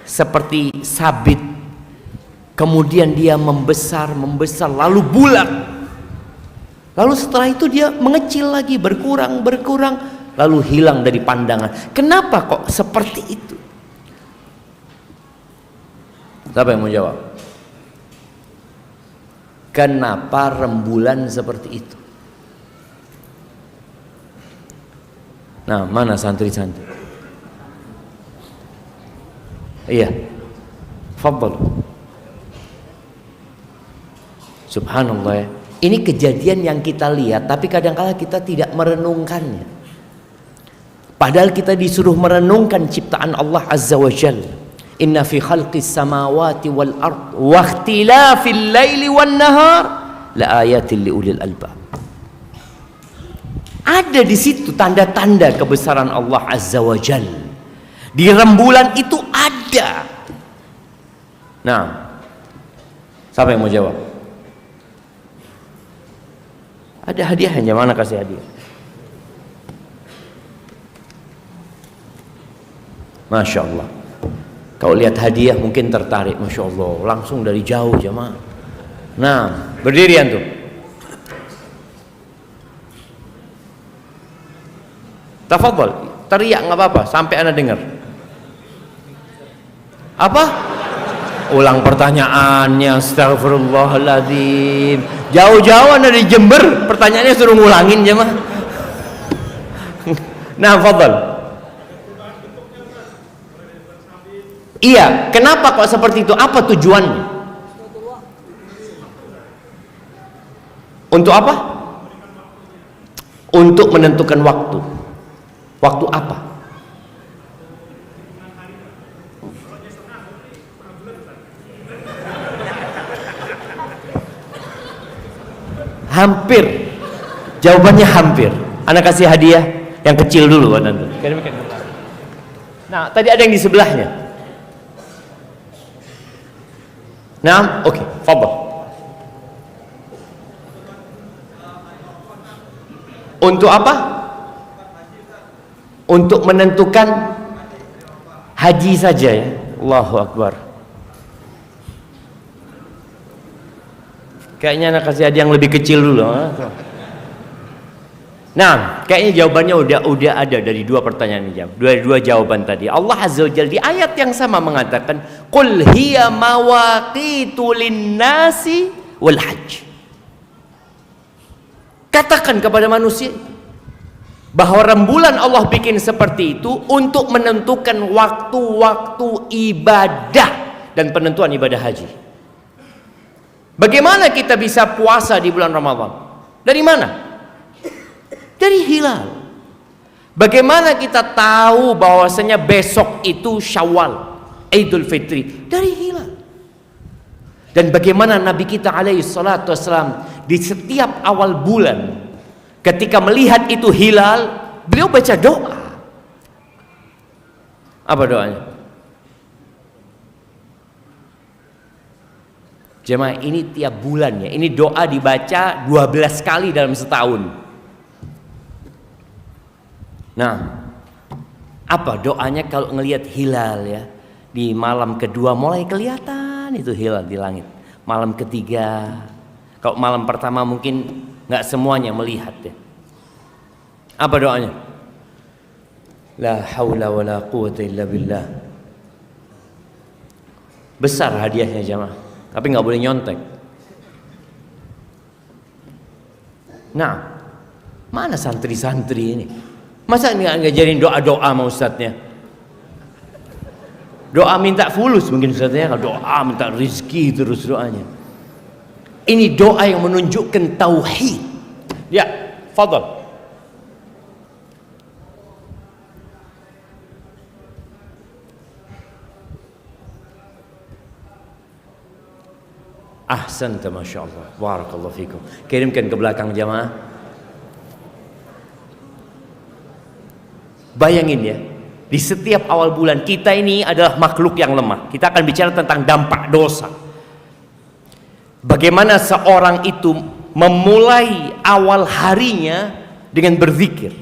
seperti sabit, kemudian dia membesar lalu bulat, lalu setelah itu dia mengecil lagi, berkurang, lalu hilang dari pandangan. Kenapa kok seperti itu? Siapa yang mau jawab? Kenapa rembulan seperti itu? Nah, mana santri-santri? Iya, fadhal. Subhanallah ya. Ini kejadian yang kita lihat, tapi kadang-kala kita tidak merenungkannya. Padahal kita disuruh merenungkan ciptaan Allah Azza wa Jalla. Inna fi khalqis samawati wal ard wa ikhtilafil laili wan nahar la ayatin liulil albab. Ada di situ tanda-tanda kebesaran Allah Azza wa Jalla. Di rembulan itu ada. Nah, siapa yang mau jawab? Ada hadiahnya, mana kasih hadiah? Masya Allah. Kalau lihat hadiah mungkin tertarik, Masya Allah, langsung dari jauh jemaah. Nah, berdiri antum. Tafadhol, teriak nggak apa-apa sampai anda dengar. Apa? Ulang pertanyaannya, astagfirullahaladzim. Jauh-jauh anda di Jember, pertanyaannya suruh ngulangin jemaah. Nah, fadhol. Iya, kenapa kok seperti itu? Apa tujuannya? Untuk apa? Untuk menentukan waktu. Waktu apa? Hampir. Jawabannya hampir. Anak kasih hadiah yang kecil dulu. Nah, tadi ada yang di sebelahnya. Nah, oke, fadhol. Untuk apa? Untuk menentukan haji saja ya. Allahu Akbar. Kayaknya anak kasih hadiah yang lebih kecil dulu. Nah, kayaknya jawabannya udah ada dari dua pertanyaan ini, dua jawaban tadi. Allah Azza wa Jalla di ayat yang sama mengatakan, "Qul hiya mawaqitu lin-nasi wal hajj." Katakan kepada manusia bahwa rembulan Allah bikin seperti itu untuk menentukan waktu-waktu ibadah dan penentuan ibadah haji. Bagaimana kita bisa puasa di bulan Ramadan? Dari mana? Dari hilal. Bagaimana kita tahu bahwasanya besok itu Syawal, Idul Fitri? Dari hilal. Dan bagaimana Nabi kita alaihi salatu wassalam di setiap awal bulan ketika melihat itu hilal, beliau baca doa. Apa doanya? Jemaah, ini tiap bulannya. Ini doa dibaca 12 kali dalam setahun. Nah, apa doanya kalau ngelihat hilal ya? Di malam kedua mulai kelihatan itu hilal di langit. Malam ketiga, kalau malam pertama mungkin nggak semuanya melihat ya. Apa doanya? La haula wala quwwata illa billah. Besar hadiahnya jemaah, tapi nggak boleh nyontek. Nah, mana santri-santri ini? Masa nggak ngajarin doa-doa sama ustadznya? Doa minta fulus mungkin ustadznya, kalau doa minta rizki terus doanya. Ini doa yang menunjukkan tauhid. Ya, fadhal. Ahsanta, masya Allah, barakallahu fikum. Kirimkan ke belakang jamaah. Bayangin ya, di setiap awal bulan kita ini adalah makhluk yang lemah. Kita akan bicara tentang dampak dosa. Bagaimana seorang itu memulai awal harinya dengan berzikir.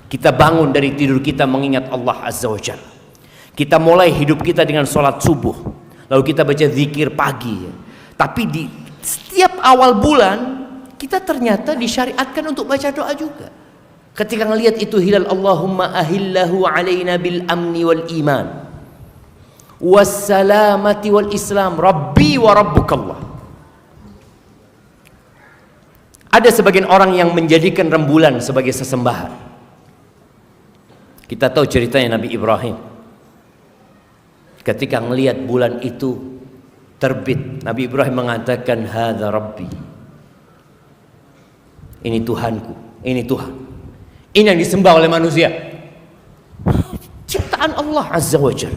Kita bangun dari tidur kita mengingat Allah Azza wa Jalla. Kita mulai hidup kita dengan sholat subuh, lalu kita baca zikir pagi. Tapi di setiap awal bulan kita ternyata disyariatkan untuk baca doa juga. Ketika ngelihat itu hilal, Allahumma ahillahu alaina bil amni wal iman wassalamati wal islam rabbi wa rabbukallah. Ada sebagian orang yang menjadikan rembulan sebagai sesembahan. Kita tahu ceritanya Nabi Ibrahim. Ketika melihat bulan itu terbit, Nabi Ibrahim mengatakan, hadza rabbi. Ini Tuhanku, ini Tuhan. Ini yang disembah oleh manusia. Ciptaan Allah Azza wa Jalla.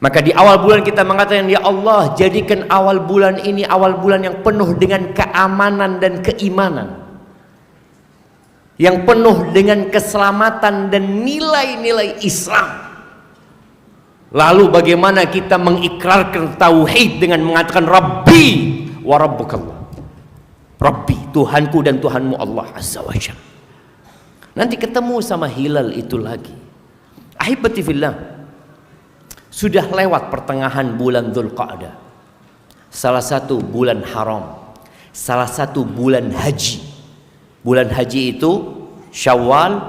Maka di awal bulan kita mengatakan, ya Allah, jadikan awal bulan ini awal bulan yang penuh dengan keamanan dan keimanan, yang penuh dengan keselamatan dan nilai-nilai Islam. Lalu bagaimana kita mengikrarkan tauhid dengan mengatakan Rabbi wa Rabbukallah. Rabbi, Tuhanku dan Tuhanmu Allah Azza wa Jalla. Nanti ketemu sama hilal itu lagi. Ahibati fillah, sudah lewat pertengahan bulan Dzulqa'dah, salah satu bulan haram, salah satu bulan haji. Bulan haji itu Syawal,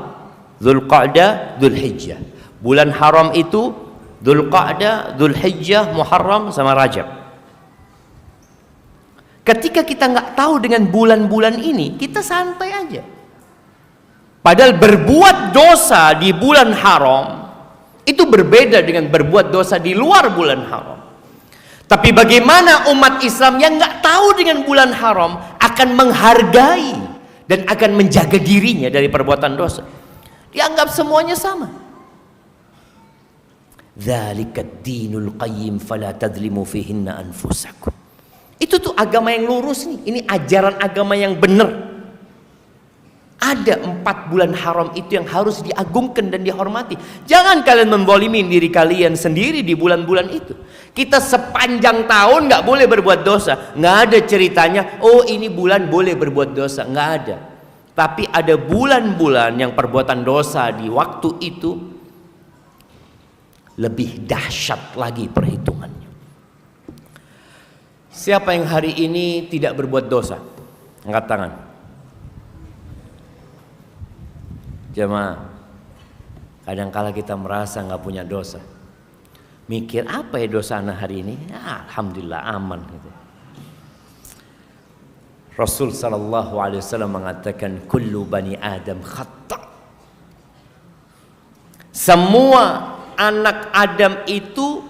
Dzulqa'dah, Dzulhijjah. Bulan haram itu Dzulqa'dah, Dzulhijjah, Muharram sama Rajab. Ketika kita nggak tahu dengan bulan-bulan ini, kita santai aja. Padahal berbuat dosa di bulan haram itu berbeda dengan berbuat dosa di luar bulan haram. Tapi bagaimana umat Islam yang nggak tahu dengan bulan haram akan menghargai dan akan menjaga dirinya dari perbuatan dosa? Dianggap semuanya sama. Dzalika ad-dinul qayyim fala tadzlimu fihinna anfusakum. Itu tuh agama yang lurus nih. Ini ajaran agama yang benar. Ada 4 bulan haram itu yang harus diagungkan dan dihormati. Jangan kalian menzalimi diri kalian sendiri di bulan-bulan itu. Kita sepanjang tahun nggak boleh berbuat dosa. Nggak ada ceritanya, oh ini bulan boleh berbuat dosa. Nggak ada. Tapi ada bulan-bulan yang perbuatan dosa di waktu itu lebih dahsyat lagi perhitungannya. Siapa yang hari ini tidak berbuat dosa? Angkat tangan. Jemaah, kadangkala kita merasa nggak punya dosa. Mikir apa ya dosa anak hari ini? Alhamdulillah aman. Gitu. Rasul sallallahu alaihi wasallam mengatakan, kullu bani Adam khata'. Semua anak Adam itu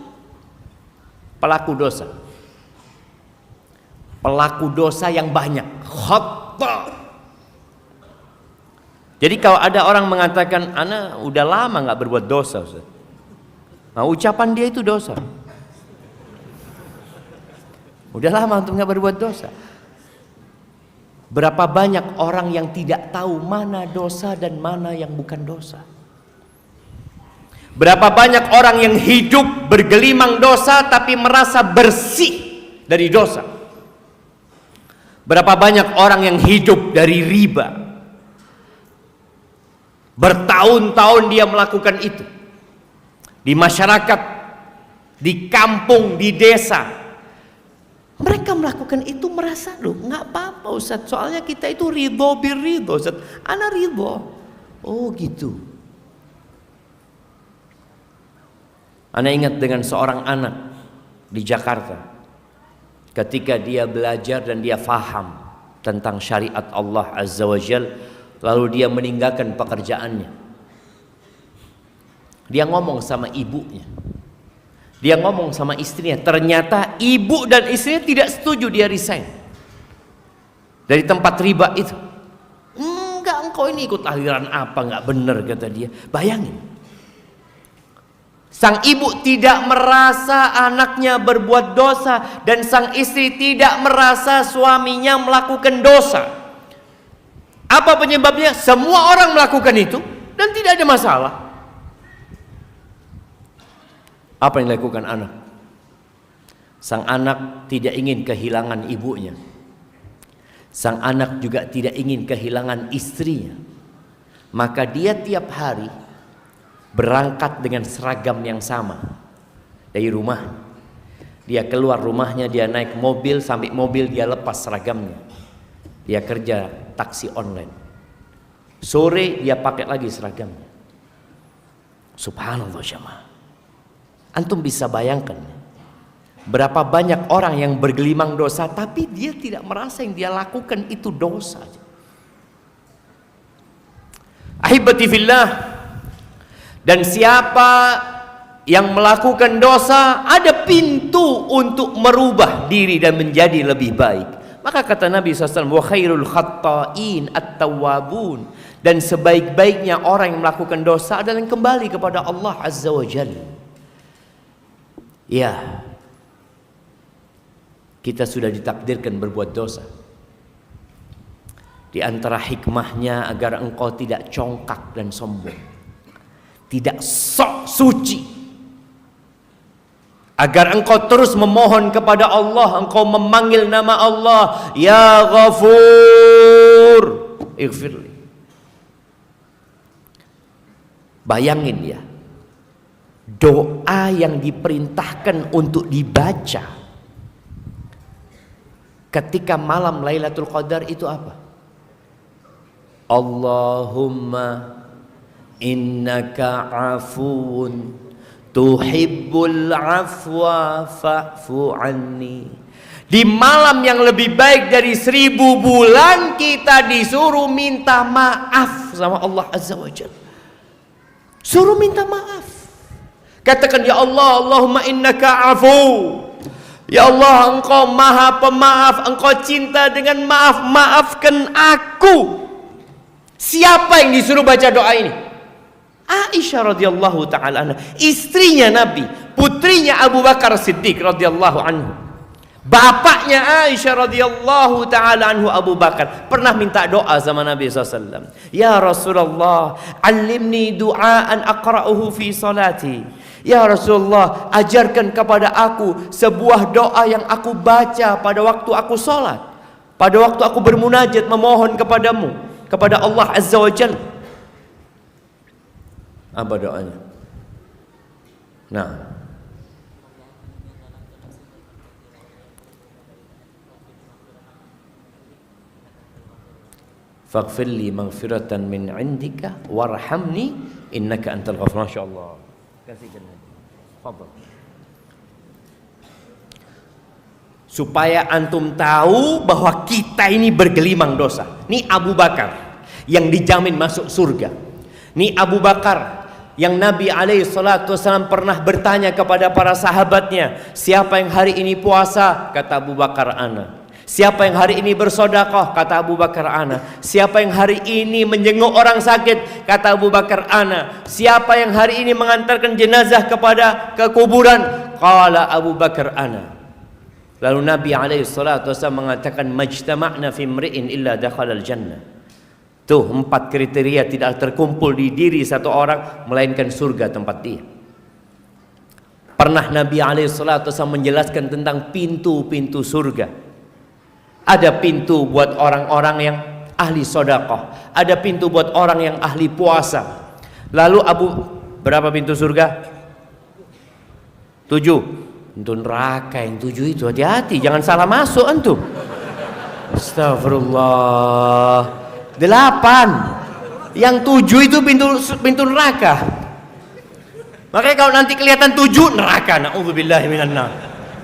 pelaku dosa. Pelaku dosa yang banyak. Khata'. Jadi kalau ada orang mengatakan, ana udah lama nggak berbuat dosa, Ustaz. Nah, ucapan dia itu dosa. Udah lama untuk nggak berbuat dosa. Berapa banyak orang yang tidak tahu mana dosa dan mana yang bukan dosa. Berapa banyak orang yang hidup bergelimang dosa tapi merasa bersih dari dosa. Berapa banyak orang yang hidup dari riba. Bertahun-tahun dia melakukan itu. Di masyarakat, di kampung, di desa. Mereka melakukan itu merasa, loh nggak apa-apa Ustaz, soalnya kita itu ridho birridho Ustaz. Ana ridho. Oh gitu. Ana ingat dengan seorang anak di Jakarta. Ketika dia belajar dan dia faham tentang syariat Allah Azza wa Jalla, lalu dia meninggalkan pekerjaannya. Dia ngomong sama ibunya. Dia ngomong sama istrinya. Ternyata ibu dan istrinya tidak setuju dia resign dari tempat riba itu. Enggak, engkau ini ikut aliran apa? Enggak benar, kata dia. Bayangin. Sang ibu tidak merasa anaknya berbuat dosa, dan sang istri tidak merasa suaminya melakukan dosa. Apa penyebabnya? Semua orang melakukan itu dan tidak ada masalah. Apa yang dilakukan anak? Sang anak tidak ingin kehilangan ibunya. Sang anak juga tidak ingin kehilangan istrinya. Maka dia tiap hari berangkat dengan seragam yang sama dari rumah. Dia keluar rumahnya, dia naik mobil, sampai mobil dia lepas seragamnya. Dia kerja taksi online. Sore dia pakai lagi seragamnya. Subhanallah jemaah. Antum bisa bayangkan berapa banyak orang yang bergelimang dosa tapi dia tidak merasa yang dia lakukan itu dosa. Ahibati fillah, dan siapa yang melakukan dosa ada pintu untuk merubah diri dan menjadi lebih baik. Maka kata Nabi SAW, wa khairul khatta'in at-tawwabun, dan sebaik-baiknya orang yang melakukan dosa adalah yang kembali kepada Allah Azza wa Jalla. Ya, kita sudah ditakdirkan berbuat dosa. Di antara hikmahnya agar engkau tidak congkak dan sombong, tidak sok suci, agar engkau terus memohon kepada Allah, engkau memanggil nama Allah, ya Ghafur ighfirli. Bayangin ya, doa yang diperintahkan untuk dibaca ketika malam Lailatul Qadar itu apa? Allahumma innaka afuun tuhibbul afwa fa'fu anni. Di malam yang lebih baik dari 1000 bulan kita disuruh minta maaf sama Allah Azza wa Jalla. Suruh minta maaf. Katakan, ya Allah, Allahumma innaka afu. Ya Allah, engkau maha pemaaf, engkau cinta dengan maaf, maafkan aku. Siapa yang disuruh baca doa ini? Aisyah radhiyallahu taala anha, istrinya Nabi, putrinya Abu Bakar Siddiq radhiyallahu anhu. Bapaknya Aisyah radhiyallahu taala anhu, Abu Bakar, pernah minta doa sama Nabi SAW. Ya Rasulullah, alimni du'aan aqra'uhu fi salati. Ya Rasulullah, ajarkan kepada aku sebuah doa yang aku baca pada waktu aku salat, pada waktu aku bermunajat memohon kepadamu, kepada Allah Azza wa Jalla. Apa doanya? Nah, faghfirli maghfiratan min indika warhamni innaka antal ghafur. Masyaallah. Kasihkan. Fadhal. Supaya antum tahu bahwa kita ini bergelimang dosa. Ini Abu Bakar yang dijamin masuk surga. Ini Abu Bakar yang Nabi SAW pernah bertanya kepada para sahabatnya, siapa yang hari ini puasa? Kata Abu Bakar, ana. Siapa yang hari ini bersedekah? Kata Abu Bakar, ana. Siapa yang hari ini menjenguk orang sakit? Kata Abu Bakar, ana. Siapa yang hari ini mengantarkan jenazah ke kuburan? Qala Abu Bakar, ana. Lalu Nabi SAW mengatakan, majtama'na fi mri'in illa dakhala al-jannah. Tuh 4 kriteria tidak terkumpul di diri satu orang melainkan surga tempat dia. Pernah Nabi SAW menjelaskan tentang pintu-pintu surga. Ada pintu buat orang-orang yang ahli sedekah, ada pintu buat orang yang ahli puasa. Lalu berapa pintu surga? 7. Pintu neraka yang 7 itu, hati-hati jangan salah masuk antum. Astagfirullah. 8. Yang 7 itu pintu neraka. Makanya kalau nanti kelihatan 7 neraka, naudzubillahi minan nar.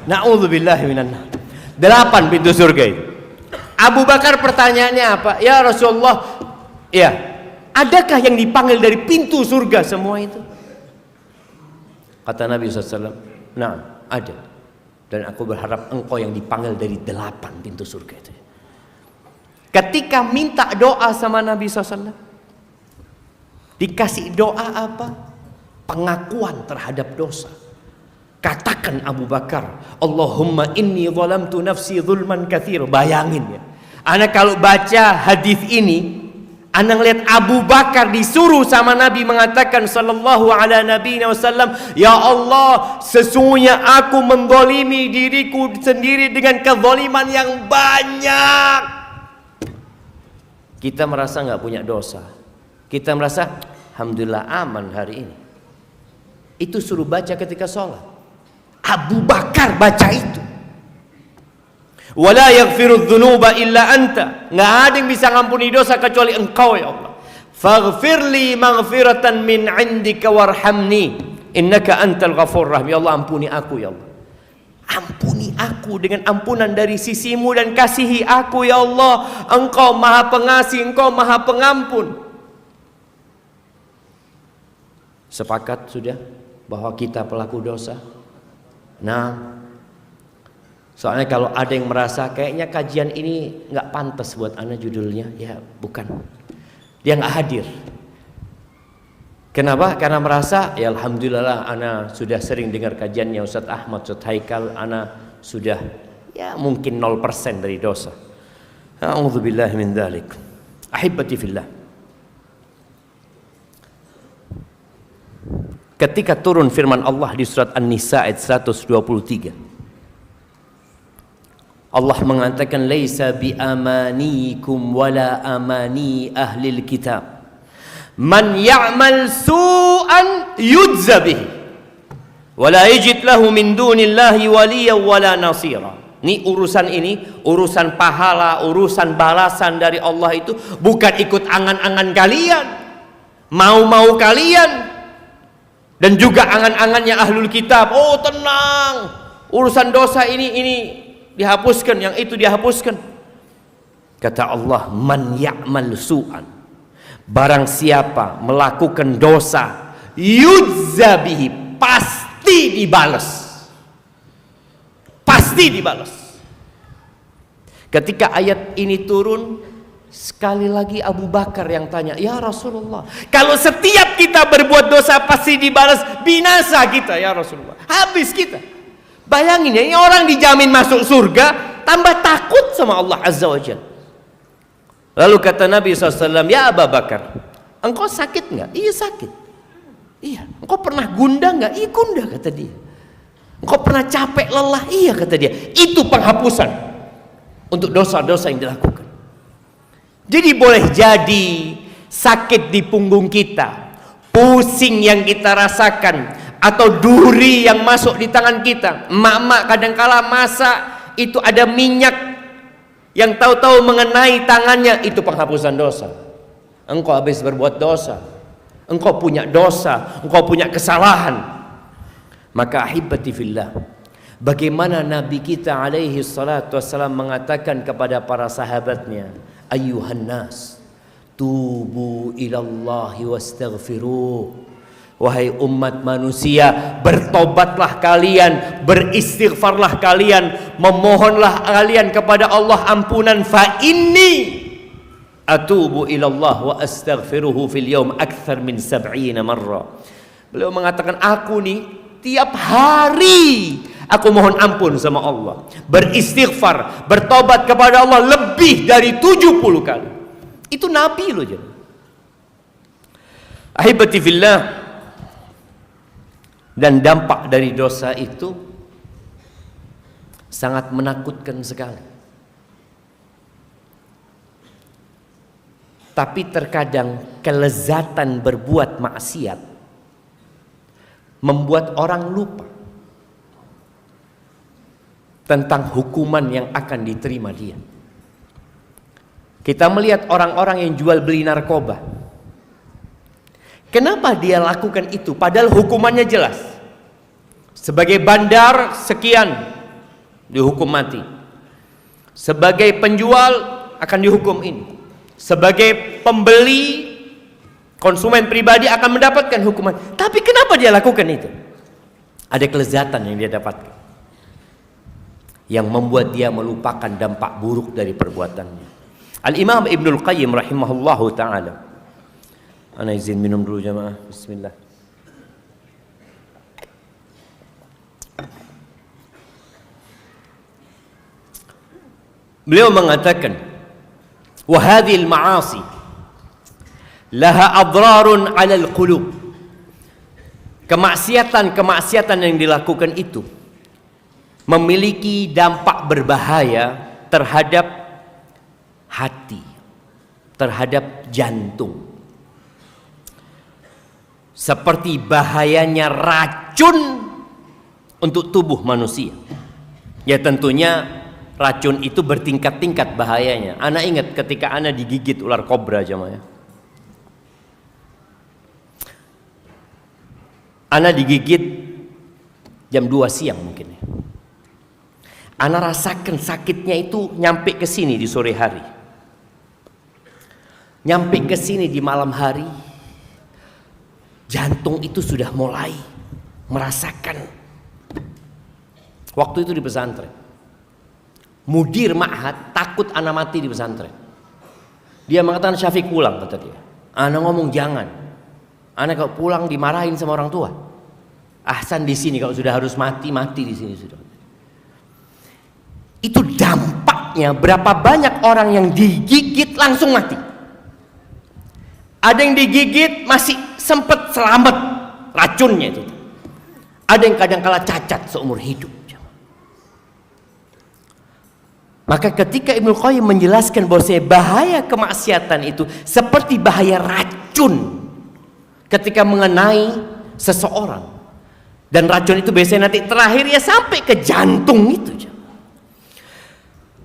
Naudzubillahi minan nar. 8 pintu surga itu. Abu Bakar pertanyaannya apa? Ya Rasulullah, ya, adakah yang dipanggil dari pintu surga semua itu? Kata Nabi SAW, nah, ada. Dan aku berharap engkau yang dipanggil dari 8 pintu surga itu. Ketika minta doa sama Nabi SAW, dikasih doa apa? Pengakuan terhadap dosa. Katakan Abu Bakar, Allahumma inni zalamtu nafsi zulman katsir. Bayangin ya, ana kalau baca hadis ini, ana ngelihat Abu Bakar disuruh sama Nabi mengatakan sallallahu ala nabiyina wasallam, ya Allah, sesungguhnya aku menzalimi diriku sendiri dengan kezaliman yang banyak. Kita merasa nggak punya dosa. Kita merasa alhamdulillah aman hari ini. Itu suruh baca ketika sholat. Abu Bakar baca itu. Wala yaghfiru dzunuba illa anta. Nggak ada yang bisa ngampuni dosa kecuali Engkau ya Allah. Faghfirli maghfiratan min 'indika warhamni innaka antal ghafurur rahim. Ya Allah, ampuni aku ya Allah. Ampuni aku dengan ampunan dari sisimu dan kasihi aku ya Allah. Engkau Maha Pengasih, Engkau Maha Pengampun. Sepakat sudah bahwa kita pelaku dosa? Nah, soalnya kalau ada yang merasa kayaknya kajian ini nggak pantas buat ana judulnya, ya bukan. Dia nggak hadir. Kenapa? Karena merasa, ya alhamdulillah ana sudah sering dengar kajiannya Ustaz Ahmad, Ustaz Haikal, ana sudah ya mungkin 0% dari dosa. A'udzubillahi min dzalik. Ahibbati fillah. Ketika turun firman Allah di surat An-Nisa ayat 123. Allah mengatakan laisa bi amanikum wala amani ahlil kitab. Man ya'mal su'an yujza bihi wala yajid lahu min dunillahi waliya wala nasira. Ini urusan pahala, urusan balasan dari Allah itu bukan ikut angan-angan kalian, mau-mau kalian, dan juga angan-angannya ahlul kitab. Oh tenang, urusan dosa ini dihapuskan, yang itu dihapuskan. Kata Allah, man ya'mal su'an, barang siapa melakukan dosa, yujza bihi, pasti dibalas. Pasti dibalas. Ketika ayat ini turun, sekali lagi Abu Bakar yang tanya, ya Rasulullah, kalau setiap kita berbuat dosa pasti dibalas, binasa kita ya Rasulullah, habis kita. Bayangin ya, ini orang dijamin masuk surga, tambah takut sama Allah Azza wa Jalla. Lalu kata Nabi SAW, ya Abu Bakar, engkau sakit nggak? Iya sakit. Iya. Engkau pernah gundah nggak? Iya gundah, kata dia. Engkau pernah capek lelah? Iya, kata dia. Itu penghapusan untuk dosa-dosa yang dilakukan. Jadi boleh jadi sakit di punggung kita, pusing yang kita rasakan, atau duri yang masuk di tangan kita. Emak-emak kadangkala masak itu ada minyak yang tahu-tahu mengenai tangannya, itu penghapusan dosa. Engkau habis berbuat dosa, engkau punya dosa, engkau punya kesalahan. Maka ahibati fillah, bagaimana Nabi kita alaihi salatu wassalam mengatakan kepada para sahabatnya, ayyuhan nas tubu ilallahi wastaghfiruh. Wahai umat manusia, bertobatlah kalian, beristighfarlah kalian, memohonlah kalian kepada Allah ampunan. Fa inni atubu ilallah wa astaghfiruhu fil yawm akthar min 70 marra. Beliau mengatakan, aku nih tiap hari aku mohon ampun sama Allah, beristighfar, bertobat kepada Allah lebih dari 70 kali. Itu Nabi loh. Ahibati fillah. Dan dampak dari dosa itu sangat menakutkan sekali. Tapi terkadang kelezatan berbuat maksiat membuat orang lupa tentang hukuman yang akan diterima dia. Kita melihat orang-orang yang jual beli narkoba. Kenapa dia lakukan itu padahal hukumannya jelas? Sebagai bandar sekian dihukum mati. Sebagai penjual akan dihukum ini. Sebagai pembeli, konsumen pribadi akan mendapatkan hukuman. Tapi kenapa dia lakukan itu? Ada kelezatan yang dia dapatkan, yang membuat dia melupakan dampak buruk dari perbuatannya. Al-Imam Ibnul Qayyim rahimahullahu ta'ala, ana izin minum dulu jamaah. Bismillah. Beliau mengatakan, wa hadhil ma'asi laha adrarun 'alal qulub. Kemaksiatan yang dilakukan itu memiliki dampak berbahaya terhadap hati, terhadap jantung. seperti bahayanya racun untuk tubuh manusia. Ya tentunya racun itu bertingkat-tingkat bahayanya. Ana ingat ketika ana digigit ular kobra jemaah. Ana digigit jam 2 siang mungkin ya. Ana rasakan sakitnya itu nyampe ke sini di sore hari. Nyampe ke sini di malam hari. Jantung itu sudah mulai merasakan. Waktu itu di pesantren. Mudir ma'had takut ana mati di pesantren. Dia mengatakan, Syafiq pulang, kata dia. Ana ngomong jangan. Ana kalau pulang dimarahin sama orang tua. Ahsan di sini, kalau sudah harus mati, mati di sini sudah. Itu dampaknya berapa banyak orang yang digigit langsung mati. Ada yang digigit masih sempat selamat racunnya itu. Ada yang kadang kala cacat seumur hidup. Maka ketika Ibnu Qayyim menjelaskan bahwa bahaya kemaksiatan itu seperti bahaya racun ketika mengenai seseorang, dan racun itu biasanya nanti terakhir ya sampai ke jantung itu.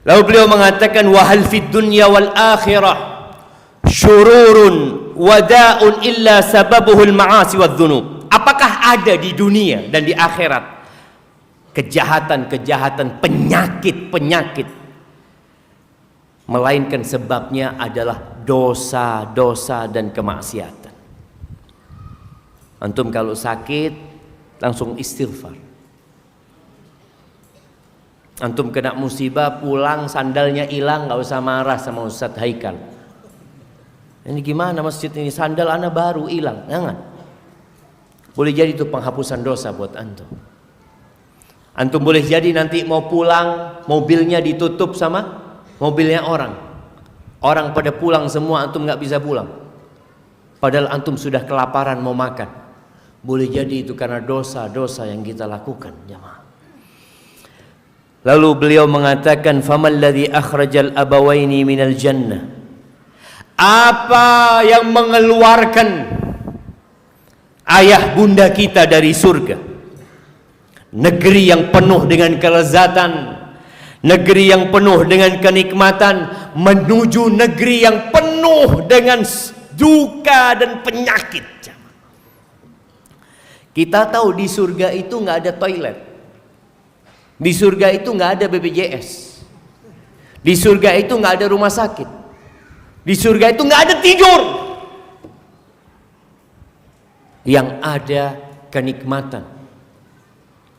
Lalu beliau mengatakan, wahal fid dunya wal akhirah syururun wada'un illa sababuhul ma'asi wadh-dhunub. Apakah ada di dunia dan di akhirat kejahatan-kejahatan, penyakit-penyakit, melainkan sebabnya adalah dosa-dosa dan kemaksiatan. Antum kalau sakit langsung istighfar. Antum kena musibah pulang sandalnya hilang, nggak usah marah sama Ustadz Haikal. Ini gimana masjid ini, sandal ana baru hilang, jangan. Boleh jadi itu penghapusan dosa buat antum. Antum boleh jadi nanti mau pulang mobilnya ditutup sama mobilnya orang. Orang pada pulang semua, antum nggak bisa pulang. Padahal antum sudah kelaparan mau makan. Boleh jadi itu karena dosa-dosa yang kita lakukan, jemaah. Lalu beliau mengatakan, famal ladzi akhrajal abawaini minal jannah. Apa yang mengeluarkan ayah bunda kita dari surga? Negeri yang penuh dengan kelezatan, negeri yang penuh dengan kenikmatan, menuju negeri yang penuh dengan duka dan penyakit. Kita tahu di surga itu nggak ada toilet, di surga itu nggak ada BPJS, di surga itu nggak ada rumah sakit, di surga itu nggak ada tidur. Yang ada kenikmatan.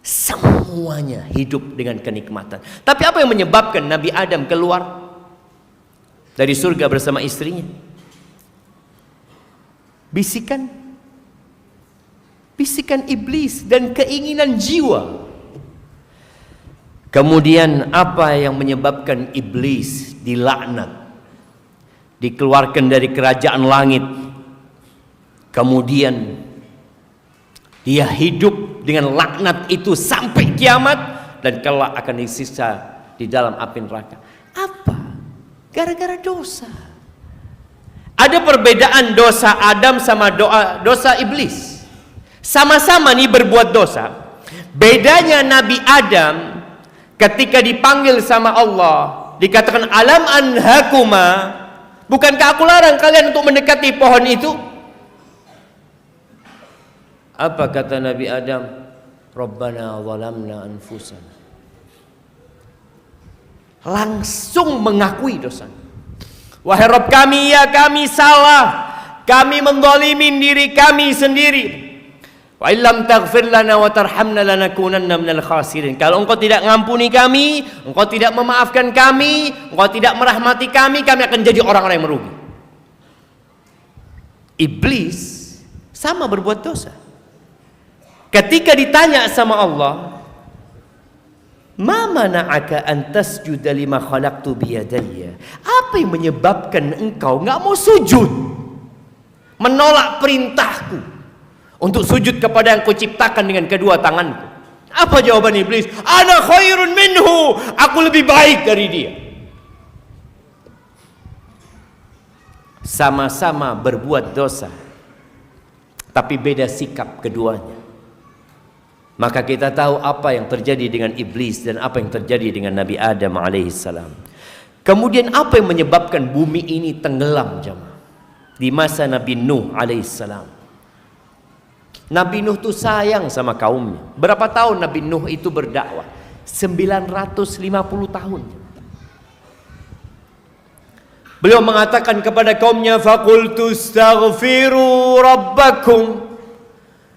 Semuanya hidup dengan kenikmatan. Tapi apa yang menyebabkan Nabi Adam keluar dari surga bersama istrinya? Bisikan iblis dan keinginan jiwa. Kemudian apa yang menyebabkan iblis dilaknat, dikeluarkan dari kerajaan langit, kemudian dia hidup dengan laknat itu sampai kiamat, dan kelak akan disiksa di dalam api neraka. Apa? Gara-gara dosa. Ada perbedaan dosa Adam sama dosa iblis. Sama-sama nih berbuat dosa. Bedanya Nabi Adam ketika dipanggil sama Allah dikatakan alam anhakuma, bukankah aku larang kalian untuk mendekati pohon itu? Apa kata Nabi Adam? Rabbana zalamna anfusana. Langsung mengakui dosa. Wahai Rabb kami, ya kami salah, kami menzalimin diri kami sendiri. Wa illam taghfir lana wa tarhamna lanakunanna minal khasirin. Kalau engkau tidak ngampuni kami, engkau tidak memaafkan kami, engkau tidak merahmati kami akan jadi orang-orang yang merugi. Iblis sama berbuat dosa. Ketika ditanya sama Allah, ma mana'aka an tasjuda lima khalaqtu biyadayya? Apa yang menyebabkan engkau enggak mau sujud, menolak perintahku untuk sujud kepada yang kuciptakan dengan kedua tanganku? Apa jawaban iblis? Ana khairun minhu, aku lebih baik dari dia. Sama-sama berbuat dosa, tapi beda sikap keduanya. Maka kita tahu apa yang terjadi dengan iblis dan apa yang terjadi dengan Nabi Adam alaihissalam. Kemudian apa yang menyebabkan bumi ini tenggelam jemaah? Di masa Nabi Nuh alaihissalam. Nabi Nuh itu sayang sama kaumnya. Berapa tahun Nabi Nuh itu berdakwah? 950 tahun. Beliau mengatakan kepada kaumnya, faqultu astaghfiru rabbakum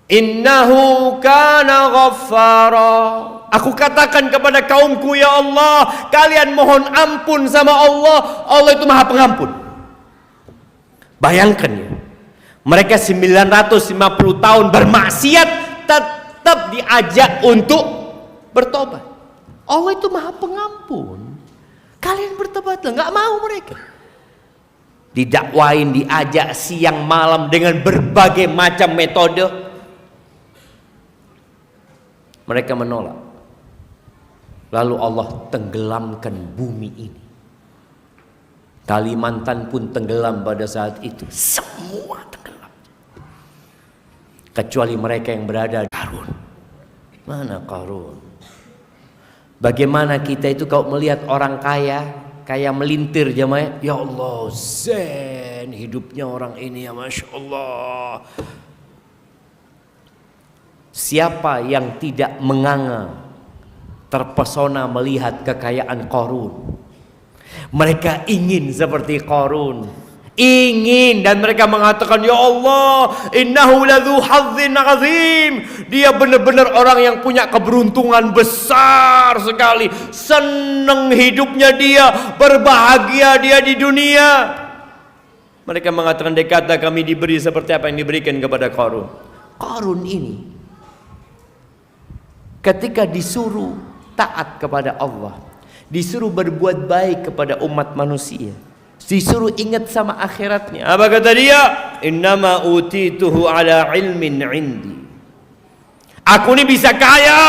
innahu kana ghaffara. Aku katakan kepada kaumku, ya Allah, kalian mohon ampun sama Allah. Allah itu Maha Pengampun. Bayangkan ya, mereka 950 tahun bermaksiat tetap diajak untuk bertobat. Allah itu Maha Pengampun. Kalian bertobatlah, nggak mau mereka. Didakwain, diajak siang malam dengan berbagai macam metode. Mereka menolak. Lalu Allah tenggelamkan bumi ini. Kalimantan pun tenggelam pada saat itu. Semua tenggelam. Kecuali mereka yang berada di Qarun. Mana Qarun? Bagaimana kita itu kalau melihat orang kaya, kayak melintir jemaah, ya Allah, zen hidupnya orang ini ya Masya Allah. Siapa yang tidak menganga, terpesona melihat kekayaan Qarun? Mereka ingin seperti Qarun, ingin, dan mereka mengatakan, ya Allah, innahu ladzu hadzin azim. Dia benar-benar orang yang punya keberuntungan besar sekali. Senang hidupnya dia, berbahagia dia di dunia. Mereka mengatakan, dekata kami diberi seperti apa yang diberikan kepada Qarun. Qarun ini ketika disuruh taat kepada Allah, disuruh berbuat baik kepada umat manusia, disuruh ingat sama akhiratnya, apa kata dia? Innama utituhu ala ilmin indi. Aku ini bisa kaya,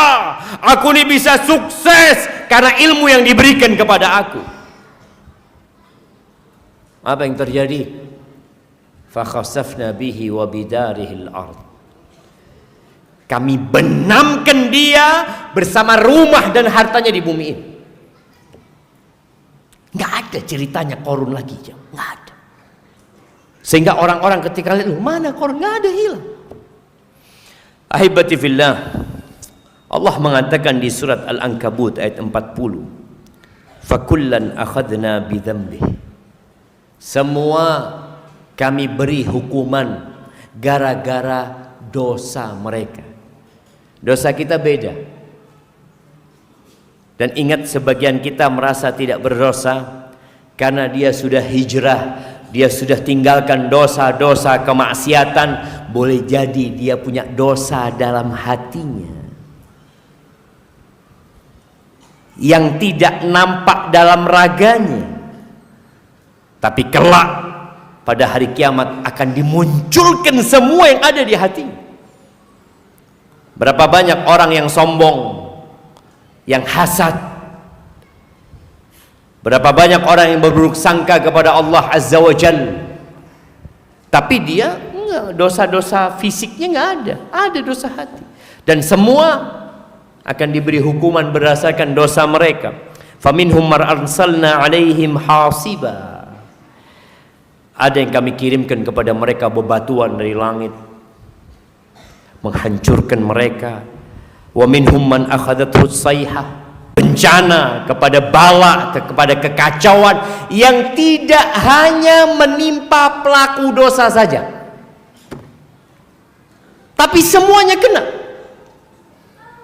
aku ini bisa sukses karena ilmu yang diberikan kepada aku. Apa yang terjadi? Fakhasafna bihi wa bidarihil ard. Kami benamkan dia bersama rumah dan hartanya di bumi ini. Nggak ada ceritanya Qarun lagi, nggak ada. Sehingga orang-orang ketika lihat, mana Qarun? Nggak ada, hilang. Ahibati fillah, Allah mengatakan di surat Al-Ankabut ayat 40, fakullan akhadna bidzambih. Semua kami beri hukuman gara-gara dosa mereka. Dosa kita beda. Dan ingat, sebagian kita merasa tidak berdosa karena dia sudah hijrah, dia sudah tinggalkan dosa-dosa kemaksiatan. Boleh jadi dia punya dosa dalam hatinya yang tidak nampak dalam raganya, tapi kelak pada hari kiamat akan dimunculkan semua yang ada di hatinya. Berapa banyak orang yang sombong, yang hasad. Berapa banyak orang yang berburuk sangka kepada Allah Azza wa Jalla, tapi dia enggak, dosa-dosa fisiknya enggak ada, ada dosa hati. Dan semua akan diberi hukuman berdasarkan dosa mereka. Faminhum mar arsalna alaihim hasiba. Ada yang kami kirimkan kepada mereka bebatuan dari langit, menghancurkan mereka. Wa minhum man akhadathu sayhah, bencana, kepada bala, kepada kekacauan yang tidak hanya menimpa pelaku dosa saja, tapi semuanya kena.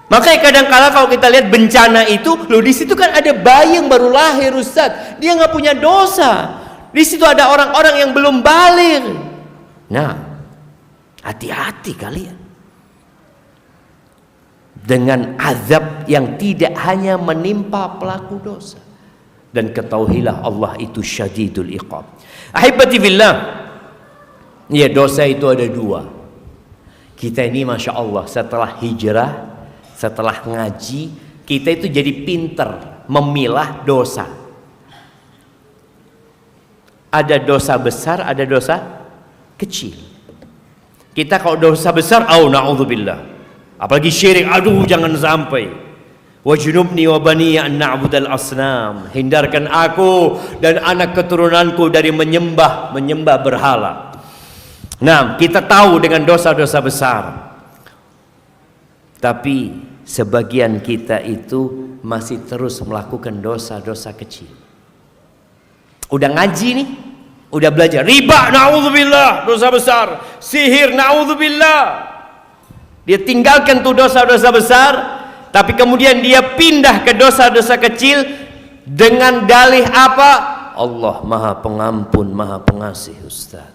Makanya kadang-kala kalau kita lihat bencana itu, loh di situ kan ada bayi yang baru lahir, Ustaz, dia nggak punya dosa. Di situ ada orang-orang yang belum baligh. Nah, hati-hati kalian dengan azab yang tidak hanya menimpa pelaku dosa. Dan ketahuilah Allah itu syadidul iqab. Ahibati fillah, ya, dosa itu ada dua. Kita ini Masya Allah setelah hijrah, setelah ngaji, kita itu jadi pinter memilah dosa. Ada dosa besar, ada dosa kecil. Kita kalau dosa besar, na'udzubillah. Apalagi syirik, aduh jangan sampai. Wajnubni wa baniya an na'budal asnam. Hindarkan aku dan anak keturunanku dari menyembah berhala. Nah, kita tahu dengan dosa-dosa besar. Tapi sebagian kita itu masih terus melakukan dosa-dosa kecil. Udah ngaji nih, udah belajar riba, na'udzubillah, dosa besar. Sihir, na'udzubillah. Dia tinggalkan tuh dosa-dosa besar, tapi kemudian dia pindah ke dosa-dosa kecil dengan dalih apa? Allah Maha Pengampun, Maha Pengasih, Ustaz.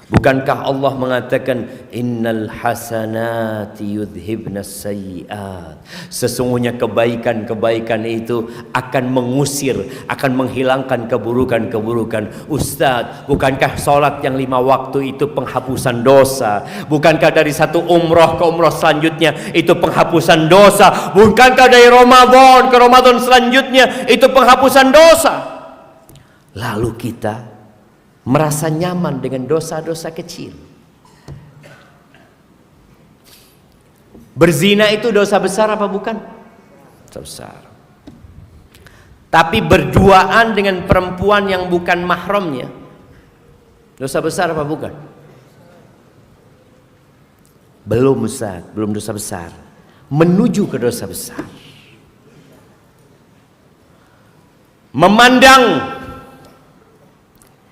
Bukankah Allah mengatakan innal hasanati yudhibnas sayyi'at? Sesungguhnya kebaikan-kebaikan itu akan mengusir, akan menghilangkan keburukan-keburukan. Ustaz, bukankah sholat yang 5 waktu itu penghapusan dosa? Bukankah dari satu umroh ke umroh selanjutnya itu penghapusan dosa? Bukankah dari Ramadan ke Ramadan selanjutnya itu penghapusan dosa? Lalu kita merasa nyaman dengan dosa-dosa kecil. Berzina itu dosa besar apa bukan? Dosa besar. Tapi berduaan dengan perempuan yang bukan mahramnya, dosa besar apa bukan? Belum, Ustaz, belum dosa besar. Menuju ke dosa besar. Memandang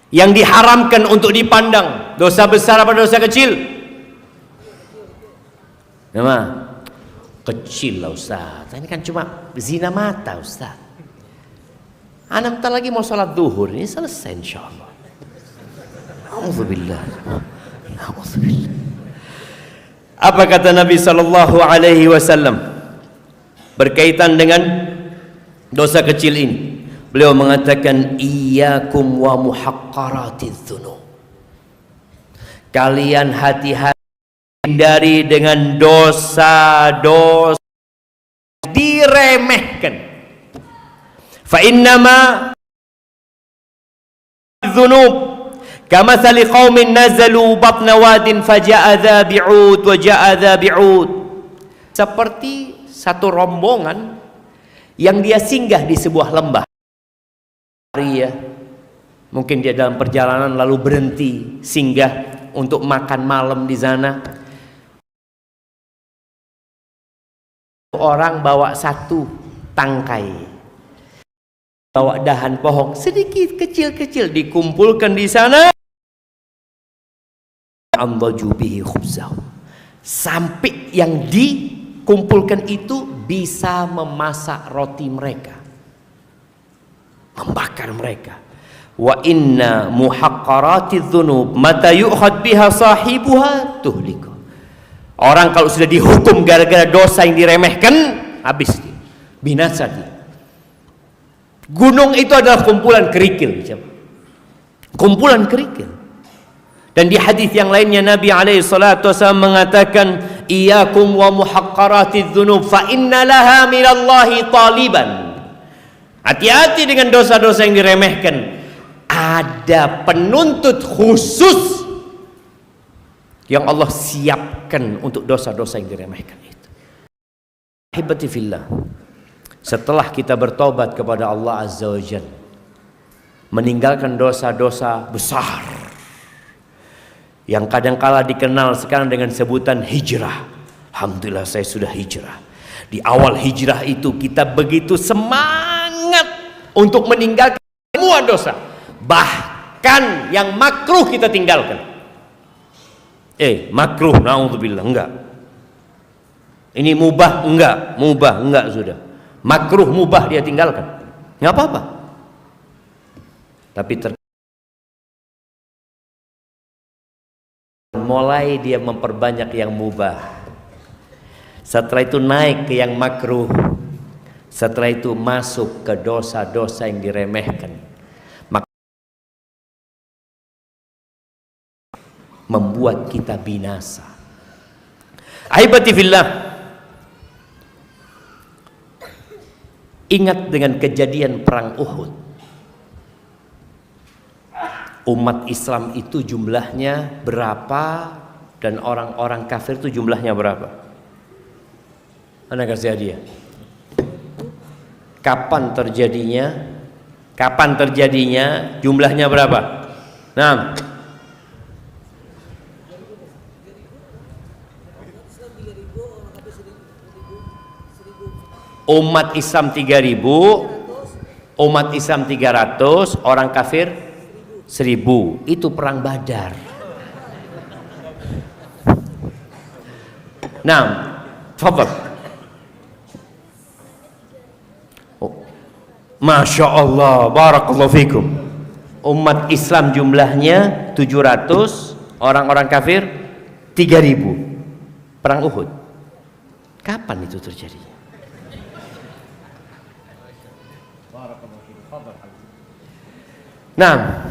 yang diharamkan untuk dipandang, dosa besar apa dosa kecil? Nama kecil lah, Ustaz. Ini kan cuma zina mata, Ustaz. Anak bentar lagi mau sholat duhur, ini selesai insyaallah. Alhamdulillah. Alhamdulillah. Apa kata Nabi sallallahu alaihi wasallam berkaitan dengan dosa kecil ini? Beliau mengatakan iyyakum wa muhaqqaratiz dzunub. Kalian hati-hati hindari dengan dosa-dosa diremehkan. Fa innama dzunub kamathali qaumin nazalu batna wadin faja'a dza bi'ud wa ja'a dza bi'ud. Seperti satu rombongan yang dia singgah di sebuah lembah. Ya, mungkin dia dalam perjalanan lalu berhenti singgah untuk makan malam di sana. Orang bawa satu tangkai, bawa dahan pohon sedikit kecil-kecil dikumpulkan di sana. Amdajubihi khubzahu, sampai yang dikumpulkan itu bisa memasak roti mereka, membakar mereka. Wa inna muhaqqaratiz dzunub mata yu'khad biha sahibuha tuhliku. Orang kalau sudah dihukum gara-gara dosa yang diremehkan, habis dia, binasa dia. Gunung itu adalah kumpulan kerikil, kumpulan kerikil. Dan di hadis yang lainnya Nabi alaihi salatu wasallam mengatakan iyyakum wa muhaqqaratiz dzunub fa inna laha minallahi taliban. Hati-hati dengan dosa-dosa yang diremehkan. Ada penuntut khusus yang Allah siapkan untuk dosa-dosa yang diremehkan itu. Ahibati fillah, setelah kita bertobat kepada Allah Azza wa Jalla, meninggalkan dosa-dosa besar yang kadangkala dikenal sekarang dengan sebutan hijrah. Alhamdulillah saya sudah hijrah. Di awal hijrah itu kita begitu semangat untuk meninggalkan semua dosa, bahkan yang makruh kita tinggalkan. Makruh, naudzubillah, enggak. Ini mubah, enggak sudah. Makruh, mubah dia tinggalkan, nggak apa-apa. Tapi mulai dia memperbanyak yang mubah. Setelah itu naik ke yang makruh. Setelah itu masuk ke dosa-dosa yang diremehkan. Membuat kita binasa. Ahibati fillah, ingat dengan kejadian perang Uhud. Umat Islam itu jumlahnya berapa Dan orang-orang kafir itu jumlahnya berapa? Anda kasih hadiah. Kapan terjadinya? Kapan terjadinya? Jumlahnya berapa? Nah, umat Islam 3.000, umat Islam 300, orang kafir 1.000. Itu perang Badar. Nah, tafadhal. Masya Allah, barakallahu fikum. Umat Islam jumlahnya 700, orang-orang kafir 3.000. Perang Uhud. Kapan itu terjadi? Nah,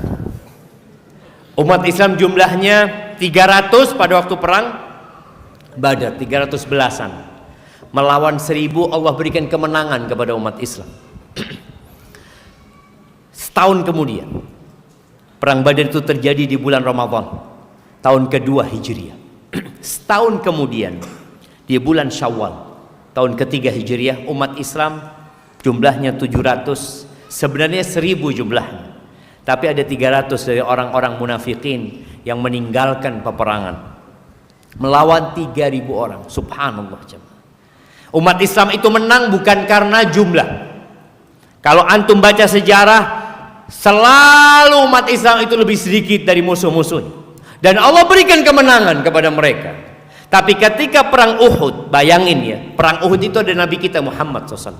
umat Islam jumlahnya 300 pada waktu perang Badar, 300 belasan. Melawan 1.000, Allah berikan kemenangan kepada umat Islam. Setahun kemudian, perang Badar itu terjadi di bulan Ramadan, tahun kedua Hijriah. Setahun kemudian, di bulan Syawal, tahun ketiga Hijriah, umat Islam jumlahnya 700, sebenarnya 1.000 jumlahnya. Tapi ada 300 dari orang-orang munafikin yang meninggalkan peperangan. Melawan 3.000 orang. Subhanallah. Umat Islam itu menang bukan karena jumlah. Kalau antum baca sejarah, selalu umat Islam itu lebih sedikit dari musuh-musuhnya. Dan Allah berikan kemenangan kepada mereka. Tapi ketika perang Uhud, bayangin ya, perang Uhud itu ada Nabi kita Muhammad SAW.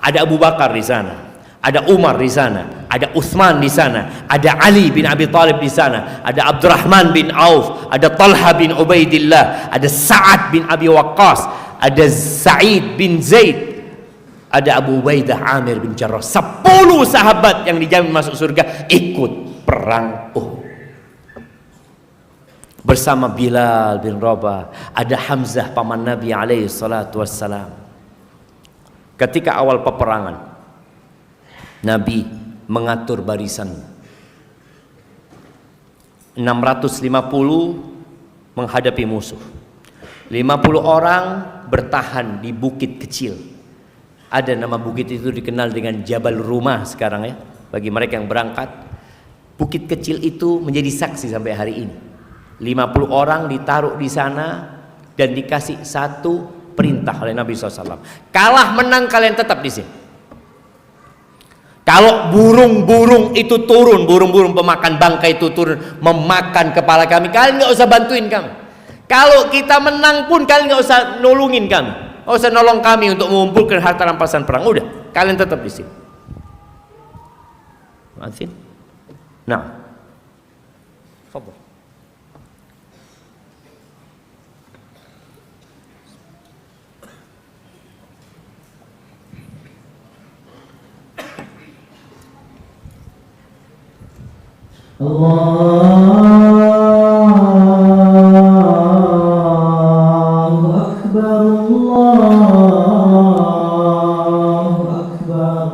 Ada Abu Bakar di sana, ada Umar di sana, ada Utsman di sana, ada Ali bin Abi Thalib di sana, ada Abdurrahman bin Auf, ada Talha bin Ubaidillah, ada Sa'ad bin Abi Waqqas, ada Sa'id bin Zaid, ada Abu Ubaidah Amir bin Jarrah. 10 sahabat yang dijamin masuk surga ikut perang Uhud bersama Bilal bin Rabah. Ada Hamzah paman Nabi alaihi salatu wassalam. Ketika awal peperangan, Nabi mengatur barisan 650 menghadapi musuh. 50 orang bertahan di bukit kecil. Ada nama bukit itu dikenal dengan Jabal Rumah sekarang ya. Bagi mereka yang berangkat, bukit kecil itu menjadi saksi sampai hari ini. 50 orang ditaruh di sana dan dikasih satu perintah oleh Nabi SAW. Kalah menang kalian tetap di sini. Kalau burung-burung itu turun, burung-burung pemakan bangkai itu turun memakan kepala kami, kalian nggak usah bantuin kami. Kalau kita menang pun kalian nggak usah nolongin kami, nggak usah nolong kami untuk mengumpulkan harta rampasan perang. Udah, kalian tetap di sini. Maafin. Nah, fadhal. Allahu Akbar, Allahu Akbar.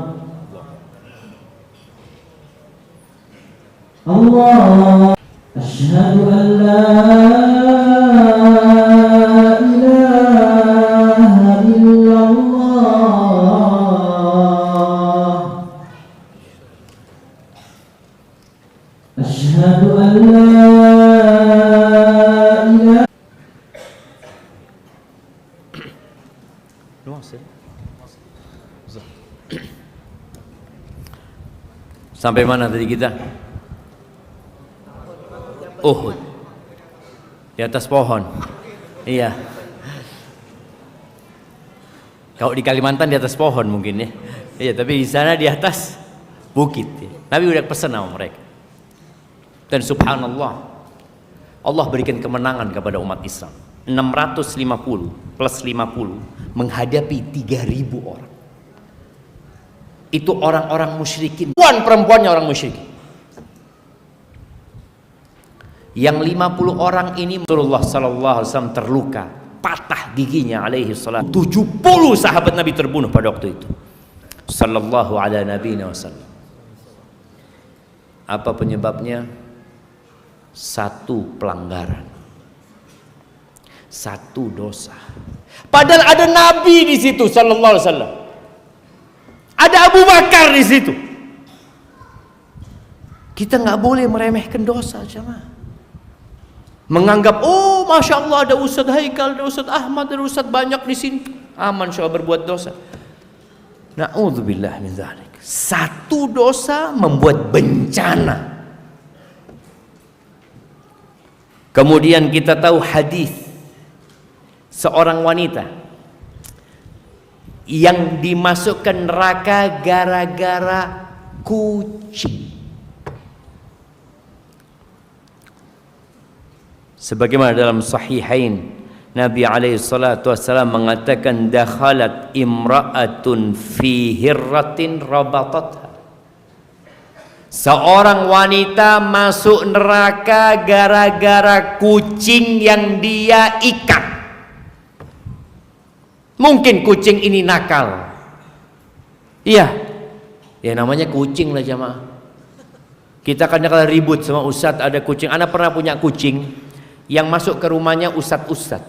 Allah, asyhadu an la ilaha illallah, asyhadu an la ilaha. Sampai mana tadi kita? Uhud. Di atas pohon. Iya. Kalau di Kalimantan di atas pohon mungkin ya. Iya, tapi di sana di atas bukit. Nabi udah pesan sama mereka. Dan subhanallah, Allah berikan kemenangan kepada umat Islam. 650 plus 50 menghadapi 3.000 orang. Itu orang-orang musyrikin, perempuannya orang musyrikin. Yang 50 orang ini Rasulullah sallallahu alaihi wasallam terluka, patah giginya alaihi salam. 70 sahabat Nabi terbunuh pada waktu itu. Sallallahu ala nabiyina wasallam. Apa penyebabnya? Satu pelanggaran. Satu dosa. Padahal ada Nabi di situ sallallahu alaihi wasallam. Ada Abu Bakar di situ. Kita nggak boleh meremehkan dosa, jemaah. Menganggap, oh masya Allah ada Ustadz Haikal, ada Ustadz Ahmad, ada Ustadz banyak di sini, aman soal berbuat dosa. Na'udzubillah min dzalik. Satu dosa membuat bencana. Kemudian kita tahu hadis seorang wanita yang dimasukkan neraka gara-gara kucing. Sebagaimana dalam Sahihain, Nabi alaihi salatu wassalam mengatakan, dakhalat imra'atun fi hirratin rabatatha. Seorang wanita masuk neraka gara-gara kucing yang dia ikat. Mungkin kucing ini nakal. Iya. Ya namanya kucing lah jamaah. Kita kadang-kadang ribut sama ustadz ada kucing. Ana pernah punya kucing yang masuk ke rumahnya ustadz.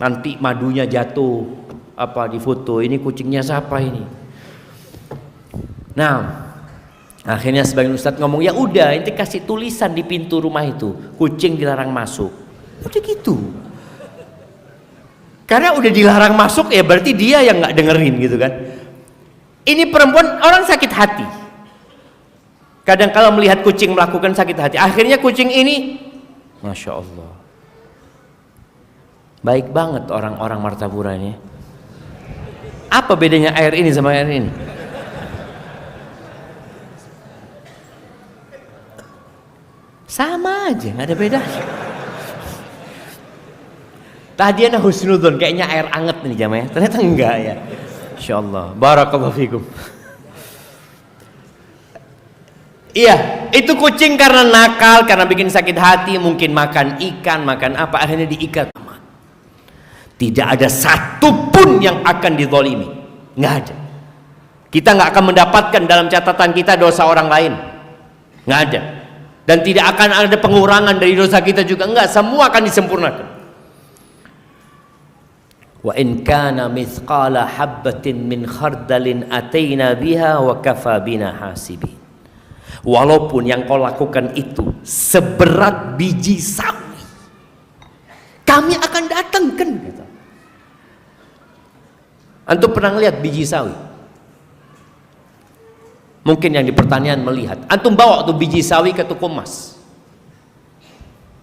Nanti madunya jatuh di foto. Ini kucingnya siapa ini? Nah, akhirnya sebagian ustadz ngomong, ya udah, ente kasih tulisan di pintu rumah itu, kucing dilarang masuk. Udah gitu. Karena udah dilarang masuk, ya berarti dia yang nggak dengerin gitu kan. Ini perempuan orang sakit hati. Kadang kalau melihat kucing melakukan sakit hati. Akhirnya kucing ini, masya Allah, baik banget orang-orang Martapura ini. Apa bedanya air ini sama air ini? Sama aja, nggak ada bedanya. Tadi ana husnudzon, kayaknya air anget nih jamaah. Ternyata enggak ya. Insyaallah. Barakallahu fikum. Iya, itu kucing karena nakal, karena bikin sakit hati, mungkin makan ikan, makan apa, akhirnya diikat. Tidak ada satupun yang akan dizalimi. Nggak ada. Kita nggak akan mendapatkan dalam catatan kita dosa orang lain. Nggak ada. Dan tidak akan ada pengurangan dari dosa kita juga. Enggak, semua akan disempurnakan. Wa in kana mithqala habbatin min khardalin ataina biha wa kafa bina hasibin. Walaupun yang kau lakukan itu seberat biji sawi, kami akan datangkan, kata. Antum pernah lihat biji sawi? Mungkin yang di pertanian melihat. Antum bawa tuh biji sawi ke toko emas.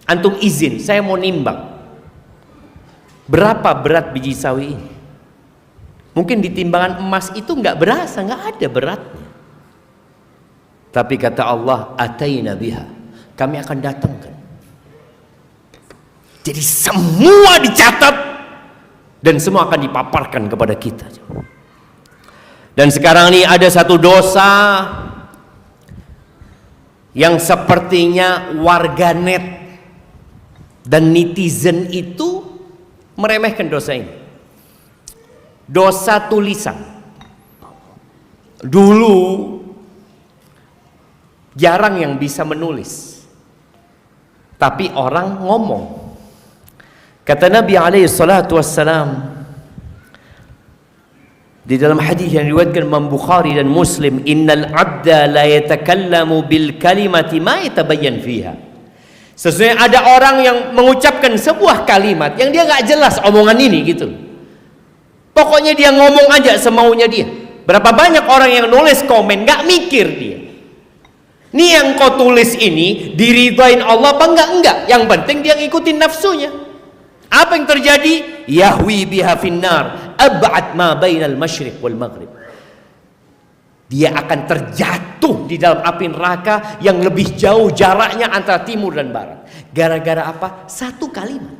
Antum izin, saya mau nimbang. Berapa berat biji sawi ini? Mungkin di timbangan emas itu nggak berasa, nggak ada beratnya. Tapi kata Allah, ataina biha, kami akan datangkan. Jadi semua dicatat dan semua akan dipaparkan kepada kita. Dan sekarang ini ada satu dosa yang sepertinya warganet dan netizen itu meremehkan dosa ini. Dosa tulisan. Dulu jarang yang bisa menulis, tapi orang ngomong. Kata Nabi alaihi salatu wassalam di dalam hadis yang diriwayatkan Imam Bukhari dan Muslim, innal abda la yatakallamu bil kalimati ma yatabayyan fiha. Sesungguhnya ada orang yang mengucapkan sebuah kalimat yang dia nggak jelas omongan ini gitu. Pokoknya dia ngomong aja semaunya dia. Berapa banyak orang yang nulis komen nggak mikir dia. Nih yang kau tulis ini diridhain Allah apa enggak? Yang penting dia ngikutin nafsunya. Apa yang terjadi? Yahwi biha finnar ab'ad ma bainal masyriq wal maghrib. Dia akan terjatuh di dalam api neraka yang lebih jauh jaraknya antara timur dan barat. Gara-gara apa? Satu kalimat.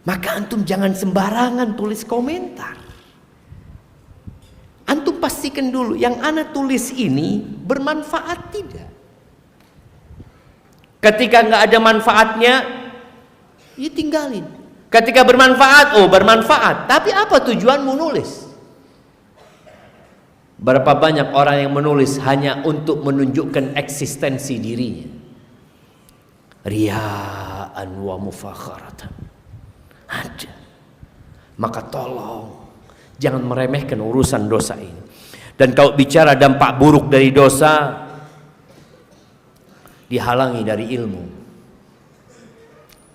Maka antum jangan sembarangan tulis komentar. Antum pastikan dulu yang ana tulis ini bermanfaat tidak. Ketika nggak ada manfaatnya, ya tinggalin. Ketika bermanfaat, oh bermanfaat. Tapi apa tujuanmu nulis? Berapa banyak orang yang menulis hanya untuk menunjukkan eksistensi dirinya. Riya'an wa mufakharatan. Ada. Maka tolong jangan meremehkan urusan dosa ini. Dan kalau bicara dampak buruk dari dosa, dihalangi dari ilmu.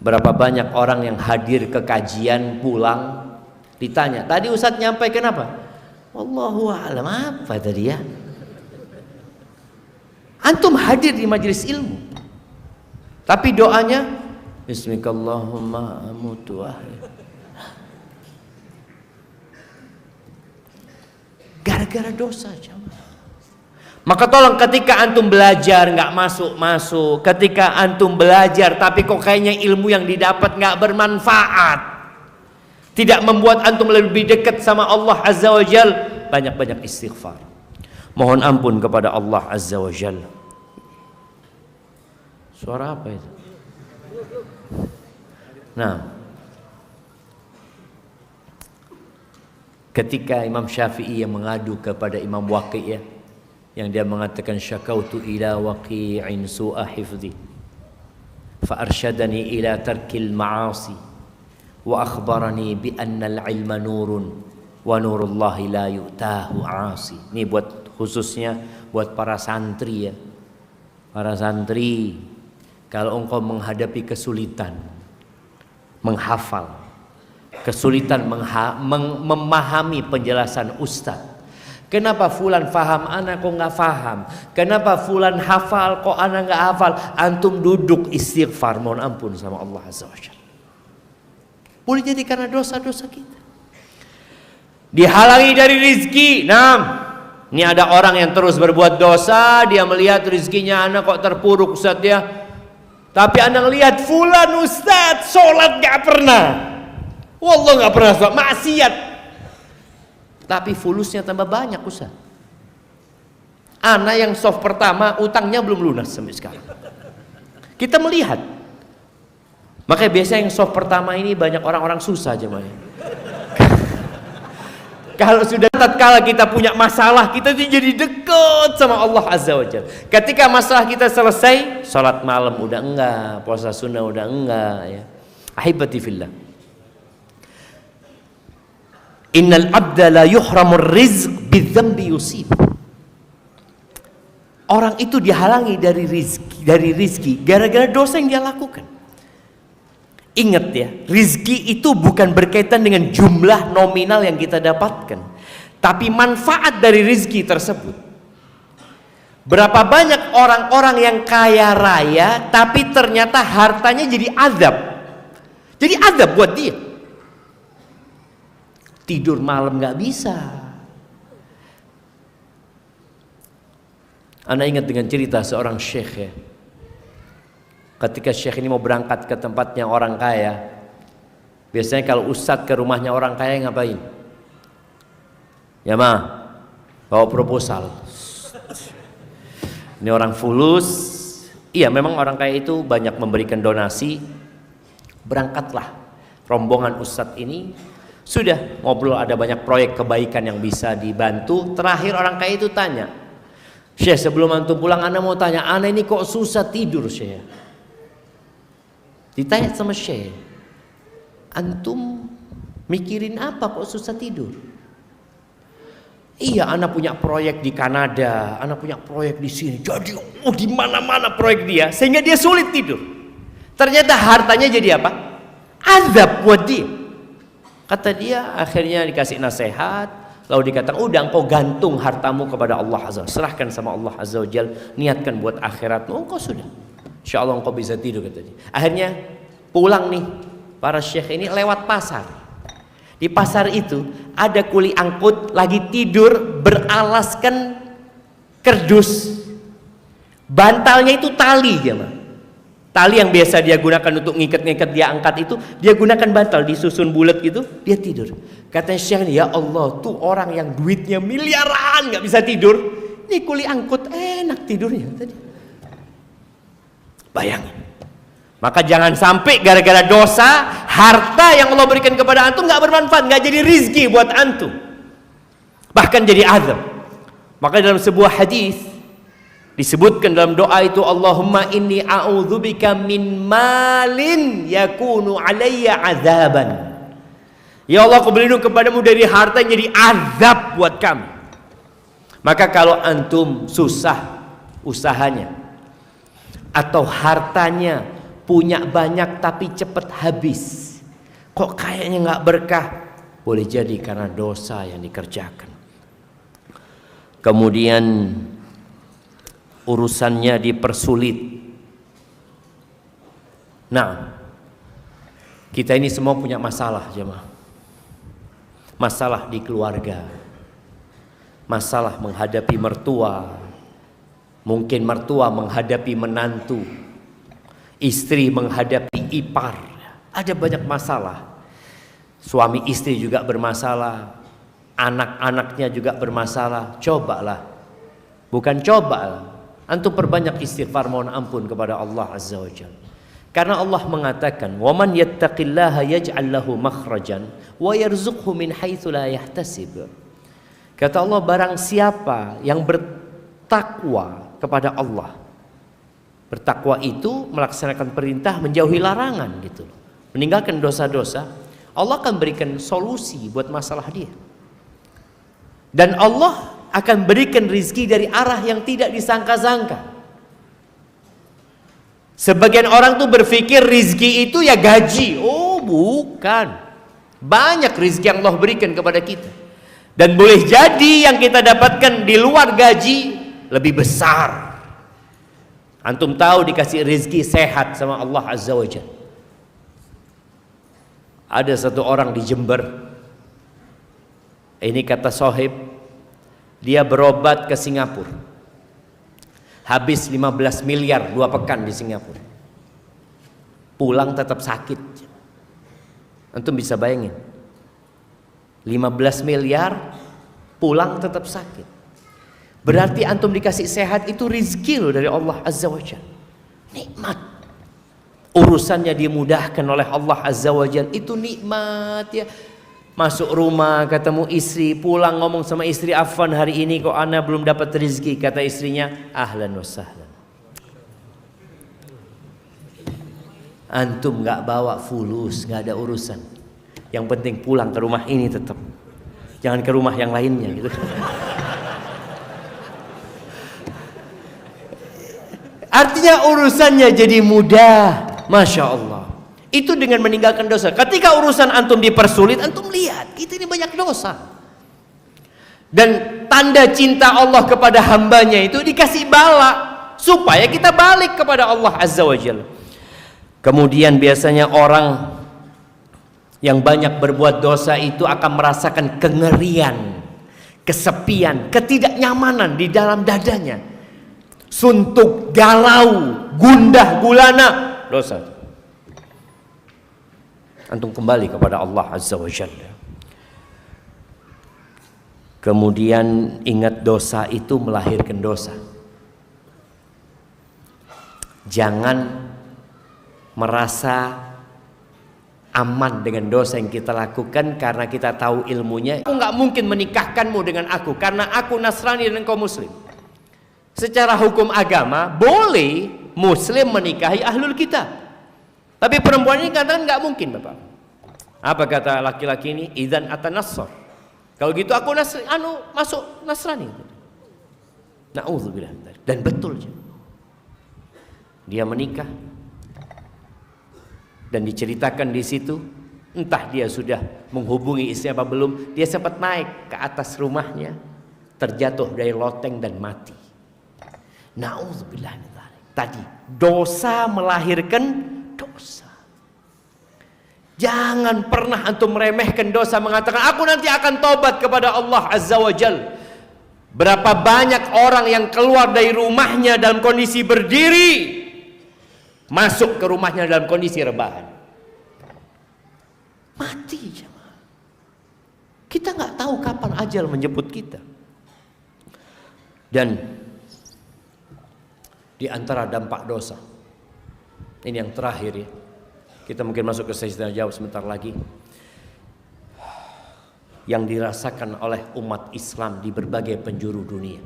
Berapa banyak orang yang hadir ke kajian pulang ditanya, tadi Ustadz nyampaikan apa? Wallahu a'lam, apa tadi ya? Antum hadir di majelis ilmu, tapi doanya Bismikallahumma amutu ahya. Gara-gara dosa, jamaah. Maka tolong ketika antum belajar nggak masuk-masuk, ketika antum belajar tapi kok kayaknya ilmu yang didapat nggak bermanfaat, tidak membuat antum lebih dekat sama Allah Azza wa Jal, banyak-banyak istighfar. Mohon ampun kepada Allah Azza wa Jal. Suara apa itu? Nah, ketika Imam Syafi'i yang mengadu kepada Imam Waqi', yang dia mengatakan syakautu ila waqi'in su'a hifdhi fa arsyadani ila tarkil ma'asi wa akhbarani bi anna al-ilma nurun wa nurullahi la yu'tahu 'asi. Ini buat khususnya buat para santri ya. Para santri, kalau engkau menghadapi kesulitan menghafal, kesulitan memahami penjelasan ustaz, kenapa fulan faham, ana kok nggak faham? Kenapa fulan hafal, kok ana nggak hafal? Antum duduk istighfar, mohon ampun sama Allah Azza wa Jalla. Boleh jadi karena dosa-dosa kita. Dihalangi dari rizki. Nah, ini ada orang yang terus berbuat dosa, dia melihat rizkinya ana kok terpuruk Ustaz ya. Tapi ana ngelihat fulan Ustaz sholat nggak pernah. Wallah nggak pernah sholat, maksiat. Tapi fulusnya tambah banyak Ustaz. Ana yang soft pertama utangnya belum lunas sampai sekarang. Kita melihat. Makanya biasanya yang soft pertama ini banyak orang-orang susah aja Maya. Kalau sudah tatkala kita punya masalah, kita jadi dekat sama Allah Azza wa Jalla. Ketika masalah kita selesai, salat malam udah enggak, puasa sunnah udah enggak ya. Ahibati fillah. Innal abda la yuhramur rizq bidzambi yusib. Orang itu dihalangi dari rizki gara-gara dosa yang dia lakukan. Ingat ya, rizki itu bukan berkaitan dengan jumlah nominal yang kita dapatkan, tapi manfaat dari rizki tersebut. Berapa banyak orang-orang yang kaya raya tapi ternyata hartanya jadi azab. Jadi azab buat dia. Tidur malam gak bisa. Anda ingat dengan cerita seorang syekh ya. Ketika syekh ini mau berangkat ke tempatnya orang kaya, biasanya kalau ustadz ke rumahnya orang kaya ngapain? Ya mah, bawa proposal. Ini orang fulus. Iya memang orang kaya itu banyak memberikan donasi. Berangkatlah rombongan ustadz ini. Sudah ngobrol, ada banyak proyek kebaikan yang bisa dibantu. Terakhir orang kaya itu tanya, Syekh sebelum antum pulang ana mau tanya, ana ini kok susah tidur Syekh? Ditanya sama Syekh, antum mikirin apa kok susah tidur? Iya, anak punya proyek di Kanada, anak punya proyek di sini. Jadi di mana-mana proyek dia, sehingga dia sulit tidur. Ternyata hartanya jadi apa? Azab buat dia. Kata dia, akhirnya dikasih nasihat, lalu dikatakan, udah engkau gantung hartamu kepada Allah Azza, serahkan sama Allah Azza wa Jalla, niatkan buat akhiratmu, engkau sudah. Insya Allah engkau bisa tidur, kata dia. Akhirnya pulang nih para syekh ini lewat pasar. Di pasar itu ada kuli angkut lagi tidur beralaskan kerdus. Bantalnya itu tali ya, tali yang biasa dia gunakan untuk ngikat-ngikat dia angkat itu, dia gunakan bantal disusun bulat gitu, dia tidur. Katanya syekh, ya Allah, tuh orang yang duitnya miliaran nggak bisa tidur, ini kuli angkut enak tidurnya tadi. Bayangin. Maka jangan sampai gara-gara dosa harta yang Allah berikan kepada antum nggak bermanfaat, nggak jadi rizki buat antum, bahkan jadi azab. Maka dalam sebuah hadis Disebutkan dalam doa itu, Allahumma inni a'udzubika min malin yakunu alayya azaban. Ya Allah, aku berlindung kepadamu dari harta yang jadi azab buat kami. Maka kalau antum susah usahanya, atau hartanya punya banyak tapi cepat habis, kok kayaknya nggak berkah, boleh jadi karena dosa yang dikerjakan. Kemudian urusannya dipersulit. Nah, kita ini semua punya masalah, jemaah. Masalah di keluarga, masalah menghadapi mertua, mungkin mertua menghadapi menantu, istri menghadapi ipar. Ada banyak masalah. Suami istri juga bermasalah, anak-anaknya juga bermasalah. Cobalah, bukan cobalah, antum perbanyak istighfar mohon ampun kepada Allah Azza wa Jalla. Karena Allah mengatakan, "Wa man yattaqillaha yaj'al lahu makhrajan wa yarzuqhu min haitsu la yahtasib." Kata Allah, barang siapa yang bertakwa kepada Allah. Bertakwa itu melaksanakan perintah, menjauhi larangan gitu. Meninggalkan dosa-dosa, Allah akan berikan solusi buat masalah dia. Dan Allah akan berikan rizki dari arah yang tidak disangka-sangka. Sebagian orang tuh berpikir rizki itu ya gaji. Oh bukan. Banyak rizki yang Allah berikan kepada kita. Dan boleh jadi yang kita dapatkan di luar gaji lebih besar. Antum tahu dikasih rizki sehat sama Allah Azza wa Jalla. Ada satu orang di Jember. Ini kata sohib, dia berobat ke Singapura. Habis 15 miliar 2 pekan di Singapura. Pulang tetap sakit. Antum bisa bayangin, 15 miliar pulang tetap sakit. Berarti antum dikasih sehat itu rizki loh dari Allah Azza wa Jalla. Nikmat. Urusannya dimudahkan oleh Allah Azza wa Jalla, itu nikmat ya. Masuk rumah ketemu istri, pulang ngomong sama istri, "Afwan, hari ini kok ana belum dapat rezeki." Kata istrinya, "Ahlan wa sahlan." Antum nggak bawa fulus, nggak ada urusan. Yang penting pulang ke rumah ini tetap. Jangan ke rumah yang lainnya gitu. Artinya urusannya jadi mudah, Masya Allah. Itu dengan meninggalkan dosa. Ketika urusan antum dipersulit, antum lihat kita ini banyak dosa. Dan tanda cinta Allah kepada hambanya itu dikasih bala supaya kita balik kepada Allah Azza wa Jalla. Kemudian biasanya orang yang banyak berbuat dosa itu akan merasakan kengerian, kesepian, ketidaknyamanan di dalam dadanya. Suntuk, galau, gundah gulana, dosa. Antum kembali kepada Allah Azza wa Jalla. Kemudian ingat dosa itu melahirkan dosa. Jangan merasa aman dengan dosa yang kita lakukan karena kita tahu ilmunya. Aku nggak mungkin menikahkanmu dengan aku karena aku Nasrani dan kau Muslim. Secara hukum agama boleh Muslim menikahi ahlul kitab. Tapi perempuan ini katakan nggak mungkin, Bapak. Apa kata laki-laki ini? Idzan atanassar. Kalau gitu aku masuk Nasrani. Na'udzubillah. Dan betul. Dia menikah. Dan diceritakan di situ, entah dia sudah menghubungi istri apa belum, dia sempat naik ke atas rumahnya, terjatuh dari loteng dan mati. Na'udzubillah. Tadi dosa melahirkan dosa. Jangan pernah antum meremehkan dosa, mengatakan aku nanti akan tobat kepada Allah Azza wa Jalla. Berapa banyak orang yang keluar dari rumahnya dalam kondisi berdiri, masuk ke rumahnya dalam kondisi rebahan, mati. Kita nggak tahu kapan ajal menjemput kita. Dan di antara dampak dosa, ini yang terakhir ya, kita mungkin masuk ke sesi tanya jawab sebentar lagi, yang dirasakan oleh umat Islam di berbagai penjuru dunia.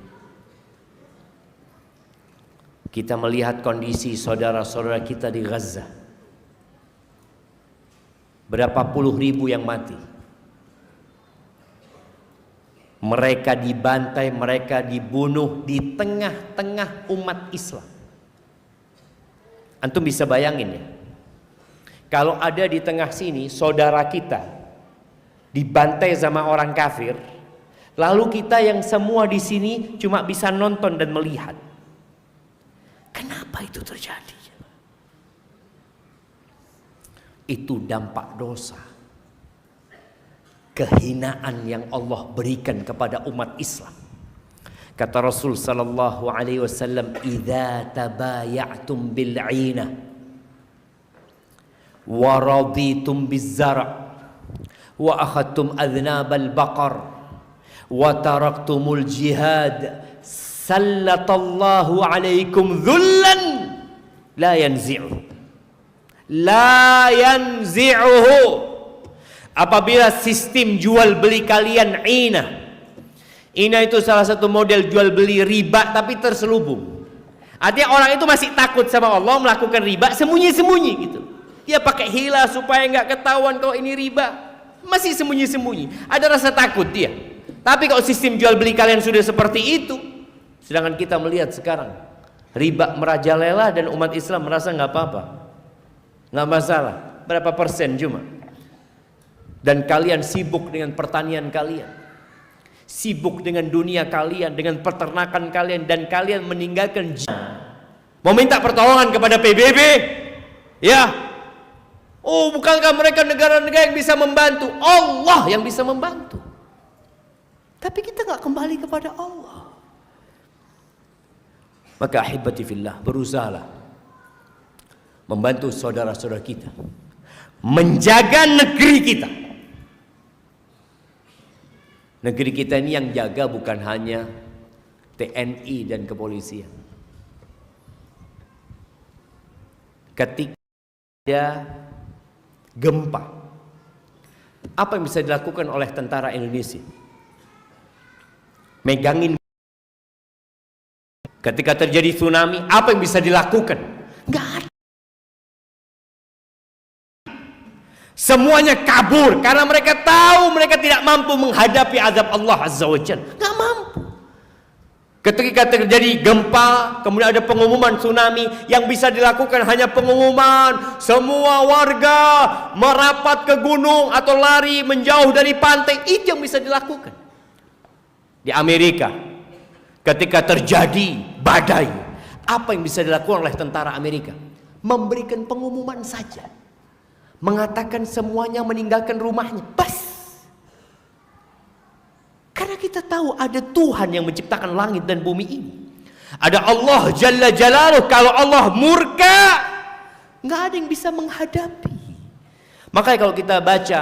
Kita melihat kondisi saudara-saudara kita di Gaza. Berapa puluh ribu yang mati. Mereka dibantai, mereka dibunuh di tengah-tengah umat Islam. Antum bisa bayangin ya, kalau ada di tengah sini saudara kita dibantai sama orang kafir, lalu kita yang semua di sini cuma bisa nonton dan melihat. Kenapa itu terjadi? Itu dampak dosa, kehinaan yang Allah berikan kepada umat Islam. Kata Rasul sallallahu alaihi wasallam, "Idza tabaya'tum bil 'ainah wa raditum biz-zar' wa akhadtum adhnabal baqar wa taraktumul jihad, sallatallahu alaikum dhullan la yanzi'uhu." Apabila sistem jual beli kalian Ina itu salah satu model jual beli riba tapi terselubung. Artinya orang itu masih takut sama Allah, melakukan riba sembunyi-sembunyi gitu. Dia pakai hila supaya nggak ketahuan kalau ini riba, masih sembunyi-sembunyi. Ada rasa takut dia. Tapi kalau sistem jual beli kalian sudah seperti itu, sedangkan kita melihat sekarang riba merajalela dan umat Islam merasa nggak apa-apa, nggak masalah. Berapa persen cuma? Dan kalian sibuk dengan pertanian kalian, sibuk dengan dunia kalian, dengan peternakan kalian, dan kalian meninggalkan mau minta pertolongan kepada PBB, ya. Oh, bukankah mereka negara-negara yang bisa membantu? Allah yang bisa membantu. Tapi kita nggak kembali kepada Allah. Maka ahibati fillah, berusahalah membantu saudara-saudara kita menjaga negeri kita. Negeri kita ini yang jaga bukan hanya TNI dan kepolisian. Ketika ada gempa, apa yang bisa dilakukan oleh tentara Indonesia? Megangin. Ketika terjadi tsunami, apa yang bisa dilakukan? Nggak ada. Semuanya kabur karena mereka tahu mereka tidak mampu menghadapi azab Allah Azza wa Jalla. Nggak mampu. Ketika terjadi gempa, kemudian ada pengumuman tsunami, yang bisa dilakukan hanya pengumuman. Semua warga merapat ke gunung atau lari menjauh dari pantai. Itu yang bisa dilakukan. Di Amerika, ketika terjadi badai, apa yang bisa dilakukan oleh tentara Amerika? Memberikan pengumuman saja, mengatakan semuanya meninggalkan rumahnya. Bas. Karena kita tahu ada Tuhan yang menciptakan langit dan bumi ini. Ada Allah Jalla Jalaluh. Kalau Allah murka, nggak ada yang bisa menghadapi. Makanya kalau kita baca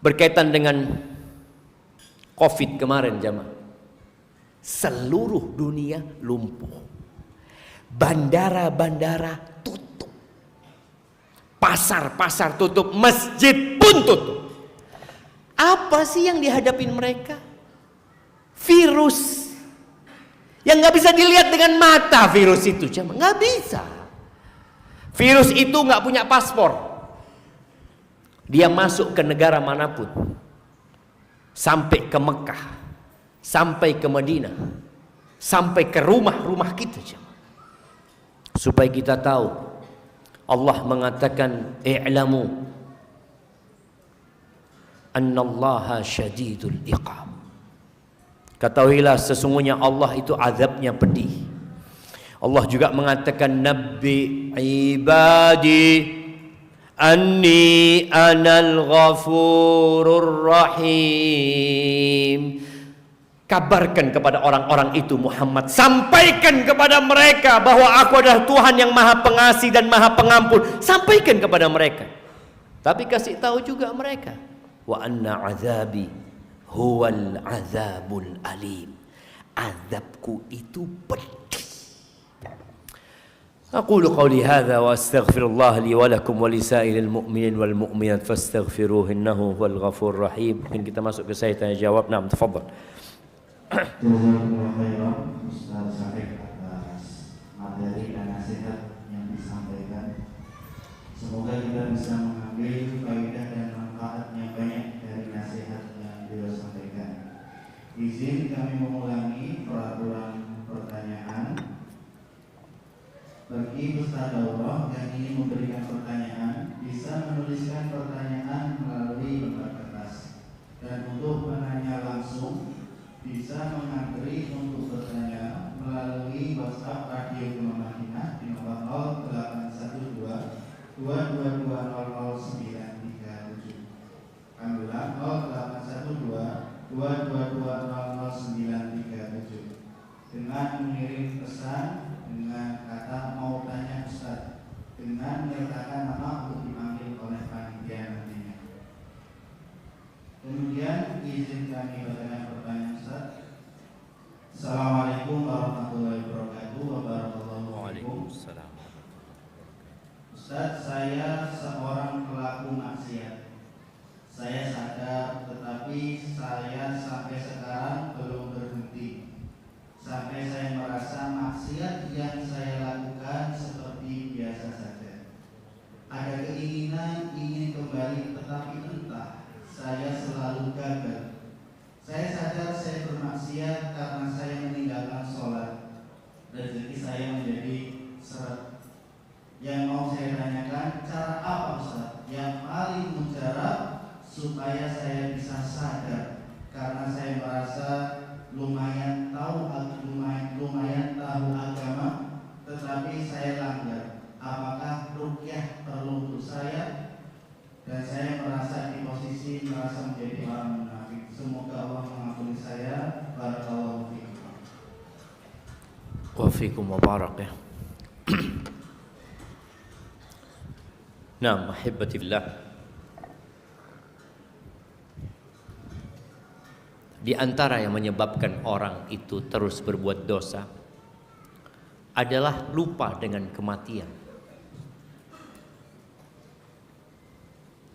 berkaitan dengan COVID kemarin, jamaah, seluruh dunia lumpuh. Bandara-bandara tutup. Pasar-pasar tutup. Masjid pun tutup. Apa sih yang dihadapin mereka? Virus yang nggak bisa dilihat dengan mata. Virus itu cuma nggak bisa. Virus itu nggak punya paspor. Dia masuk ke negara manapun, sampai ke Mekah, sampai ke Madinah, sampai ke rumah-rumah kita, supaya kita tahu. Allah mengatakan, i'lamu annallaha syadidul iqab. Ketahuilah sesungguhnya Allah itu azabnya pedih. Allah juga mengatakan, nabbi ibadi anni anal ghafurur rahim. Kabarkan kepada orang-orang itu Muhammad, sampaikan kepada mereka bahwa aku adalah Tuhan yang maha pengasih dan maha pengampun. Sampaikan kepada mereka. Tapi kasih tahu juga mereka, wa anna azabi huwal azabul alim. Azabku itu pedih. Aqulu qawli hadza wa astaghfirullah li wa lakum wa lisairil mu'minin wal mu'minat fastaghfiruhu innahu huwal ghafurur rahim. Mungkin kita masuk ke saya tanya jawab. Naam, tafadhal. Jazakumullah khairan Ustaz Syarif atas materi dan nasihat yang disampaikan. Semoga kita bisa mengambil faedah dan manfaat yang banyak dari nasihat yang beliau sampaikan. Izin kami mengulangi peraturan pertanyaan. Bagi peserta daurah yang ingin memberikan pertanyaan, bisa menuliskan pertanyaan melalui lembar kertas. Dan untuk menanya langsung, bisa mengantri untuk bertanya melalui WhatsApp Radio Gunung Madinah di nomor 0812 222000937. Kami ulang 0812 222000937 dengan mengirim pesan dengan kata mau tanya Ustaz, dengan menyertakan nama untuk dipanggil oleh panitia nantinya. Kemudian izin kami bertanya pertanyaan Ustaz. Assalamualaikum warahmatullahi wabarakatuh. Waalaikumsalam. Ustaz, saya seorang pelaku maksiat. Saya sadar, tetapi saya sampai sekarang belum berhenti. Sampai saya merasa maksiat yang saya lakukan seperti biasa saja. Ada keinginan ingin kembali, tetapi entah saya selalu gagal. Saya sadar saya bermaksiat karena saya meninggalkan sholat. Rezeki saya menjadi seret. Yang mau saya tanyakan, cara apa Ustaz yang paling mujarab supaya saya bisa sadar? Karena saya merasa lumayan tahu agama, tetapi saya langgar. Apakah ruqyah perlu untuk saya? Dan saya merasa di posisi merasa menjadi orang munafik. Semoga Allah mengampuni saya. Barakallahu fiikum. Wa fiikum wa barak ya. Nah, mahibbatillah. Di antara yang menyebabkan orang itu terus berbuat dosa adalah lupa dengan kematian.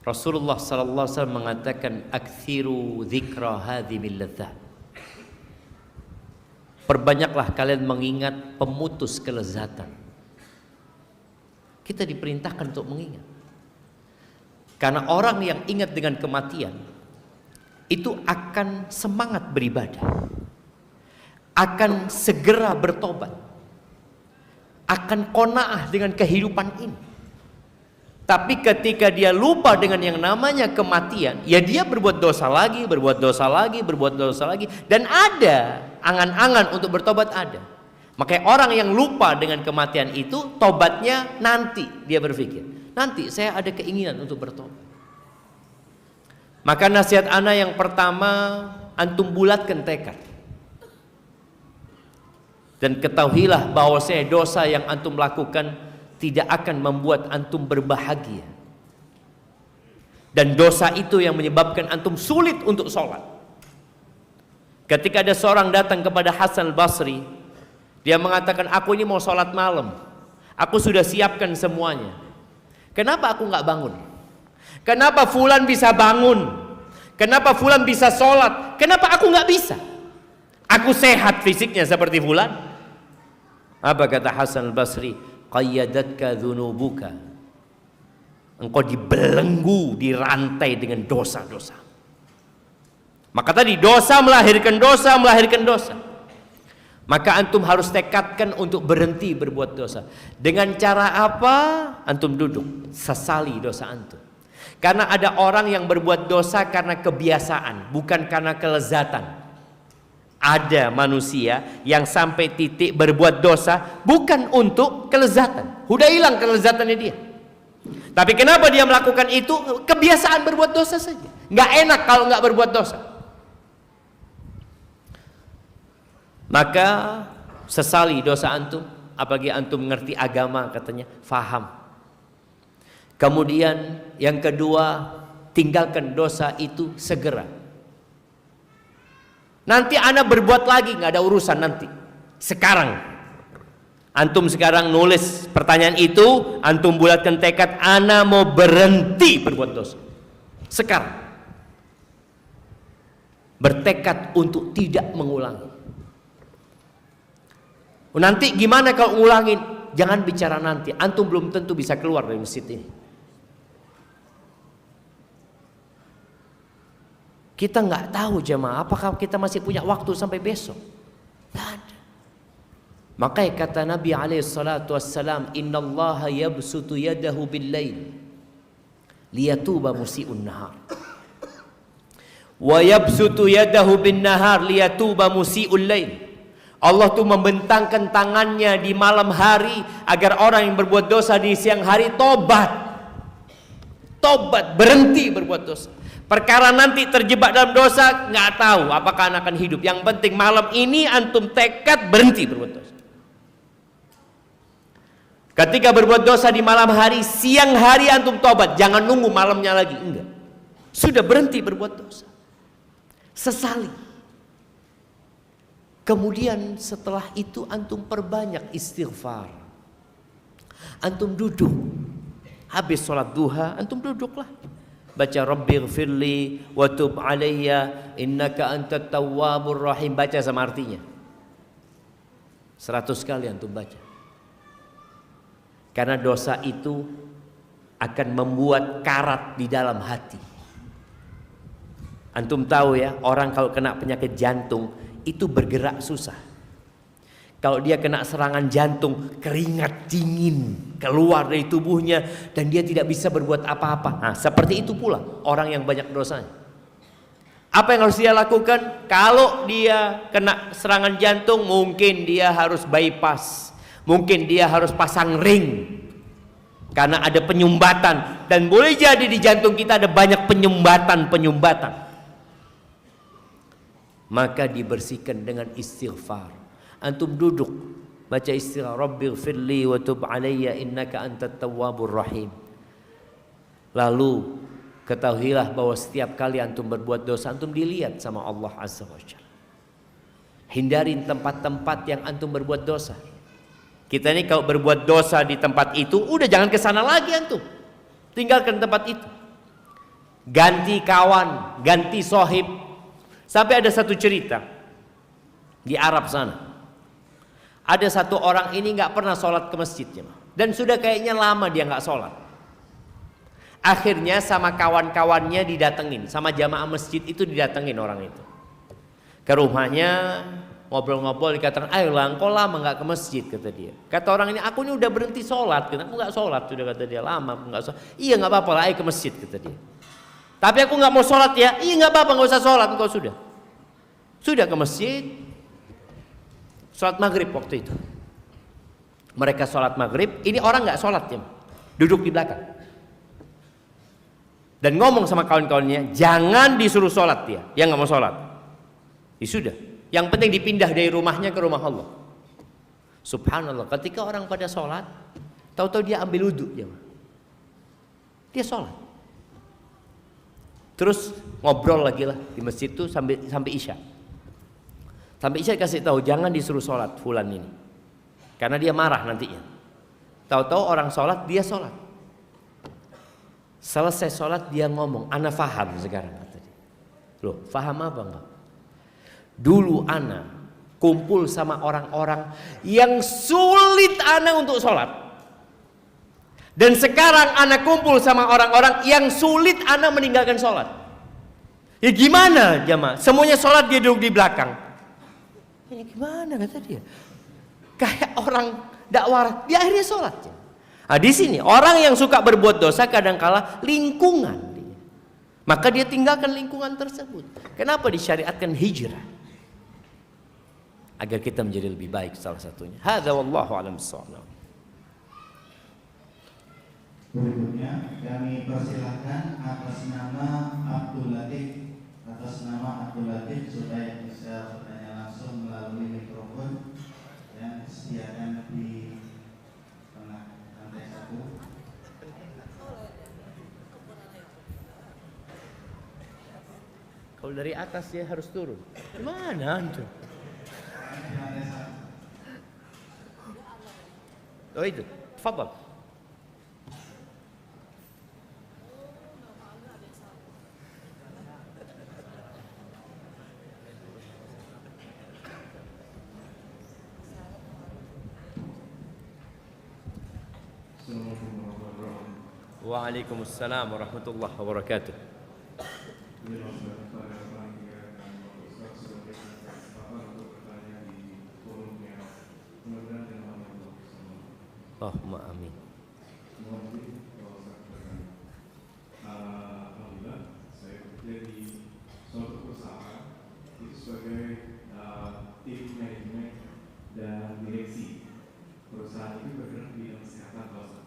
Rasulullah sallallahu alaihi wasallam mengatakan aktsiru dzikra hadhimil ladzat. Perbanyaklah kalian mengingat pemutus kelezatan. Kita diperintahkan untuk mengingat. Karena orang yang ingat dengan kematian itu akan semangat beribadah, akan segera bertobat, akan qanaah dengan kehidupan ini. Tapi ketika dia lupa dengan yang namanya kematian, ya dia berbuat dosa lagi, berbuat dosa lagi, berbuat dosa lagi. Dan ada angan-angan untuk bertobat ada. Makanya orang yang lupa dengan kematian itu, tobatnya nanti dia berpikir. Nanti saya ada keinginan untuk bertobat. Maka nasihat ana yang pertama, antum bulatkan tekad. Dan ketahuilah bahwasanya dosa yang antum lakukan tidak akan membuat antum berbahagia. Dan dosa itu yang menyebabkan antum sulit untuk sholat. Ketika ada seorang datang kepada Hasan al-Basri, dia mengatakan, aku ini mau sholat malam, aku sudah siapkan semuanya. Kenapa aku nggak bangun? Kenapa fulan bisa bangun? Kenapa fulan bisa sholat? Kenapa aku nggak bisa? Aku sehat fisiknya seperti fulan. Apa kata Hasan al-Basri? Qayyadatka dzunubuka. Engkau dibelenggu, dirantai dengan dosa-dosa. Maka tadi dosa melahirkan dosa, melahirkan dosa. Maka antum harus tekadkan untuk berhenti berbuat dosa. Dengan cara apa? Antum duduk, sesali dosa antum. Karena ada orang yang berbuat dosa karena kebiasaan, bukan karena kelezatan. Ada manusia yang sampai titik berbuat dosa bukan untuk kelezatan. Udah hilang kelezatannya dia. Tapi kenapa dia melakukan itu? Kebiasaan berbuat dosa saja. Nggak enak kalau nggak berbuat dosa. Maka sesali dosa antum. Apalagi antum mengerti agama katanya, faham. Kemudian yang kedua, tinggalkan dosa itu segera. Nanti ana berbuat lagi, nggak ada urusan nanti. Sekarang, antum sekarang nulis pertanyaan itu, antum bulatkan tekad, ana mau berhenti berbuat dosa. Sekarang, bertekad untuk tidak mengulangi. Nanti gimana kalau ngulangin? jangan bicara nanti. Antum belum tentu bisa keluar dari masjid ini. Kita nggak tahu jemaah, apakah kita masih punya waktu sampai besok? Tidak ada. Makanya kata Nabi SAW, Innallaha yabsutu yadahu bil-lail liyatuba musi'un nahar. Wa yabsutu yadahu bin-nahar liyatuba musi'ul lail. Allah tuh membentangkan tangannya di malam hari agar orang yang berbuat dosa di siang hari tobat. Tobat, berhenti berbuat dosa. Perkara nanti terjebak dalam dosa, nggak tahu apakah akan hidup. Yang penting malam ini antum tekad berhenti berbuat dosa. Ketika berbuat dosa di malam hari, siang hari antum tobat, jangan nunggu malamnya lagi. Enggak, sudah berhenti berbuat dosa, sesali. Kemudian setelah itu antum perbanyak istighfar. Antum duduk, habis sholat duha, antum duduklah. Baca Rabbighfirli wa tub alayya innaka antat tawwabur rahim. Baca sama artinya 100 kali antum baca. Karena dosa itu akan membuat karat di dalam hati. Antum tahu ya, orang kalau kena penyakit jantung itu bergerak susah. Kalau dia kena serangan jantung, keringat dingin keluar dari tubuhnya dan dia tidak bisa berbuat apa-apa. Nah, seperti itu pula orang yang banyak dosanya. Apa yang harus dia lakukan? Kalau dia kena serangan jantung, mungkin dia harus bypass. Mungkin dia harus pasang ring. Karena ada penyumbatan. Dan boleh jadi di jantung kita ada banyak penyumbatan. Maka dibersihkan dengan istighfar. Antum duduk baca istighfar, Rabbighfirli wa tub alayya innaka antat tawwabur rahim. Lalu ketahuilah bahwa setiap kali antum berbuat dosa, antum dilihat sama Allah Azza wa Jalla. Hindarin tempat-tempat yang antum berbuat dosa. Kita ini kalau berbuat dosa di tempat itu, udah jangan ke sana lagi antum. Tinggalkan tempat itu. Ganti kawan, ganti sohib. Sampai ada satu cerita di Arab sana. Ada satu orang ini nggak pernah sholat ke masjidnya, dan sudah kayaknya lama dia nggak sholat. Akhirnya sama kawan-kawannya didatengin, sama jamaah masjid itu didatengin orang itu ke rumahnya, ngobrol-ngobrol, dikatakan, ayolah engkau lama nggak ke masjid, kata dia. Kata orang ini, aku ini udah berhenti sholat, aku nggak sholat sudah, kata dia, lama aku nggak sholat. Iya nggak apa-apa lah, ayo ke masjid, kata dia. Tapi aku nggak mau sholat ya. Iya nggak apa-apa, nggak usah sholat, engkau sudah ke masjid. Sholat maghrib waktu itu. Mereka sholat maghrib, ini orang nggak sholat ya, duduk di belakang. Dan ngomong sama kawan-kawannya, jangan disuruh sholat dia nggak mau sholat. Ya sudah, yang penting dipindah dari rumahnya ke rumah Allah. Subhanallah, ketika orang pada sholat, tahu-tahu dia ambil wudhu ya. Dia sholat. Terus ngobrol lagi lah di masjid itu sampai isya. Sampai isya kasih tahu jangan disuruh sholat fulan ini, karena dia marah nantinya. Tahu-tahu orang sholat, dia sholat. Selesai sholat dia ngomong, ana faham sekarang, kata dia. Loh, faham apa enggak? Dulu ana kumpul sama orang-orang yang sulit ana untuk sholat, dan sekarang ana kumpul sama orang-orang yang sulit ana meninggalkan sholat. Ya gimana jamaah? Semuanya sholat, dia duduk di belakang. Ini gimana, kata dia? Kayak orang dakwah, dia akhirnya sholat. Nah, di sini orang yang suka berbuat dosa kadangkala lingkungan dia. Maka dia tinggalkan lingkungan tersebut. Kenapa disyariatkan hijrah? Agar kita menjadi lebih baik, salah satunya. Hadza wallahu a'lam bissawab. Berikutnya kami persilahkan atas nama Abdul Latif, supaya bisa bertanya langsung melalui mikrofon yang disediakan di tengah lantai 1. Kalau dari atas ya harus turun. Gimana antum? Oh itu, tafadhal. Assalamualaikum warahmatullahi wabarakatuh. Waalaikumsalam warahmatullahi wabarakatuh. Ini langsung pada panitia dan Bapak Ustaz sudah memberikan kesempatan untuk bertanya di forumnya. Mudah-mudahan dengan Allah bersama. Allahumma amin. Mohon izin kalau saya bertanya. Alhamdulillah saya bekerja di suatu perusahaan itu sebagai tim manajemen dan direksi. Perusahaan itu bergerak di bidang kesehatan kawasan.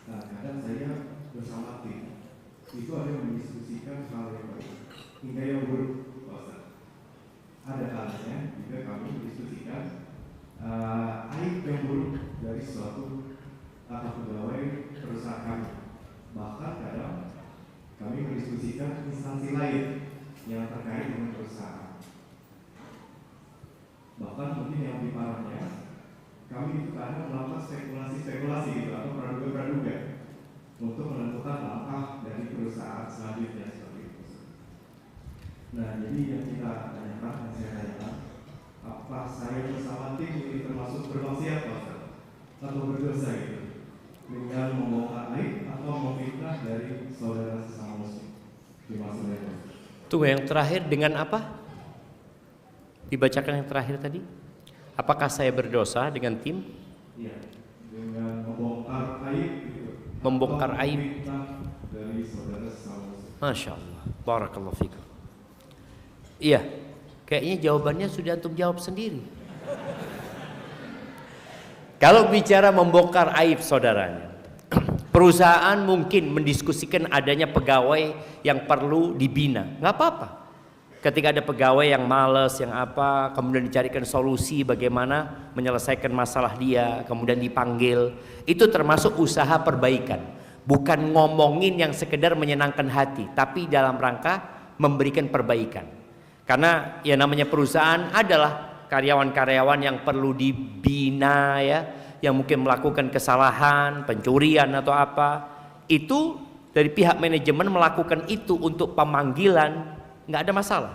Nah, kadang saya bersama tim itu ada yang mendiskusikan hal yang baik hingga yang buruk, kawasan. Ada kalanya juga kami mendiskusikan aib yang buruk dari suatu atau pegawai perusahaan kami. Bahkan kadang kami mendiskusikan instansi lain yang terkait dengan perusahaan. Bahkan mungkin yang lebih parahnya, kami itu kadang melakukan spekulasi-spekulasi gitu atau praduga-praduga untuk menentukan langkah dari perusahaan selanjutnya seperti itu. Nah, jadi yang kita tanyakan, yang saya tanyakan, apa saya bersama tim ini termasuk bermaksiat atau berdosa gitu dengan membongkar aib atau memfitnah dari saudara sesama muslim di masa lalu. Tunggu, yang terakhir dengan apa? Dibacakan yang terakhir tadi. Apakah saya berdosa dengan tim? Iya, dengan membongkar aib gitu. Membongkar Atau aib. memfitnah dari saudara sesama muslim. Masya Allah. Barakallahu fikum. Iya, kayaknya jawabannya sudah antum jawab sendiri. Kalau bicara membongkar aib saudaranya, perusahaan mungkin mendiskusikan adanya pegawai yang perlu dibina, nggak apa-apa. Ketika ada pegawai yang malas, yang apa, kemudian dicarikan solusi bagaimana menyelesaikan masalah dia, kemudian dipanggil, itu termasuk usaha perbaikan. Bukan ngomongin yang sekedar menyenangkan hati, tapi dalam rangka memberikan perbaikan. Karena ya namanya perusahaan adalah karyawan-karyawan yang perlu dibina ya, yang mungkin melakukan kesalahan, pencurian atau apa, itu dari pihak manajemen melakukan itu untuk pemanggilan, nggak ada masalah.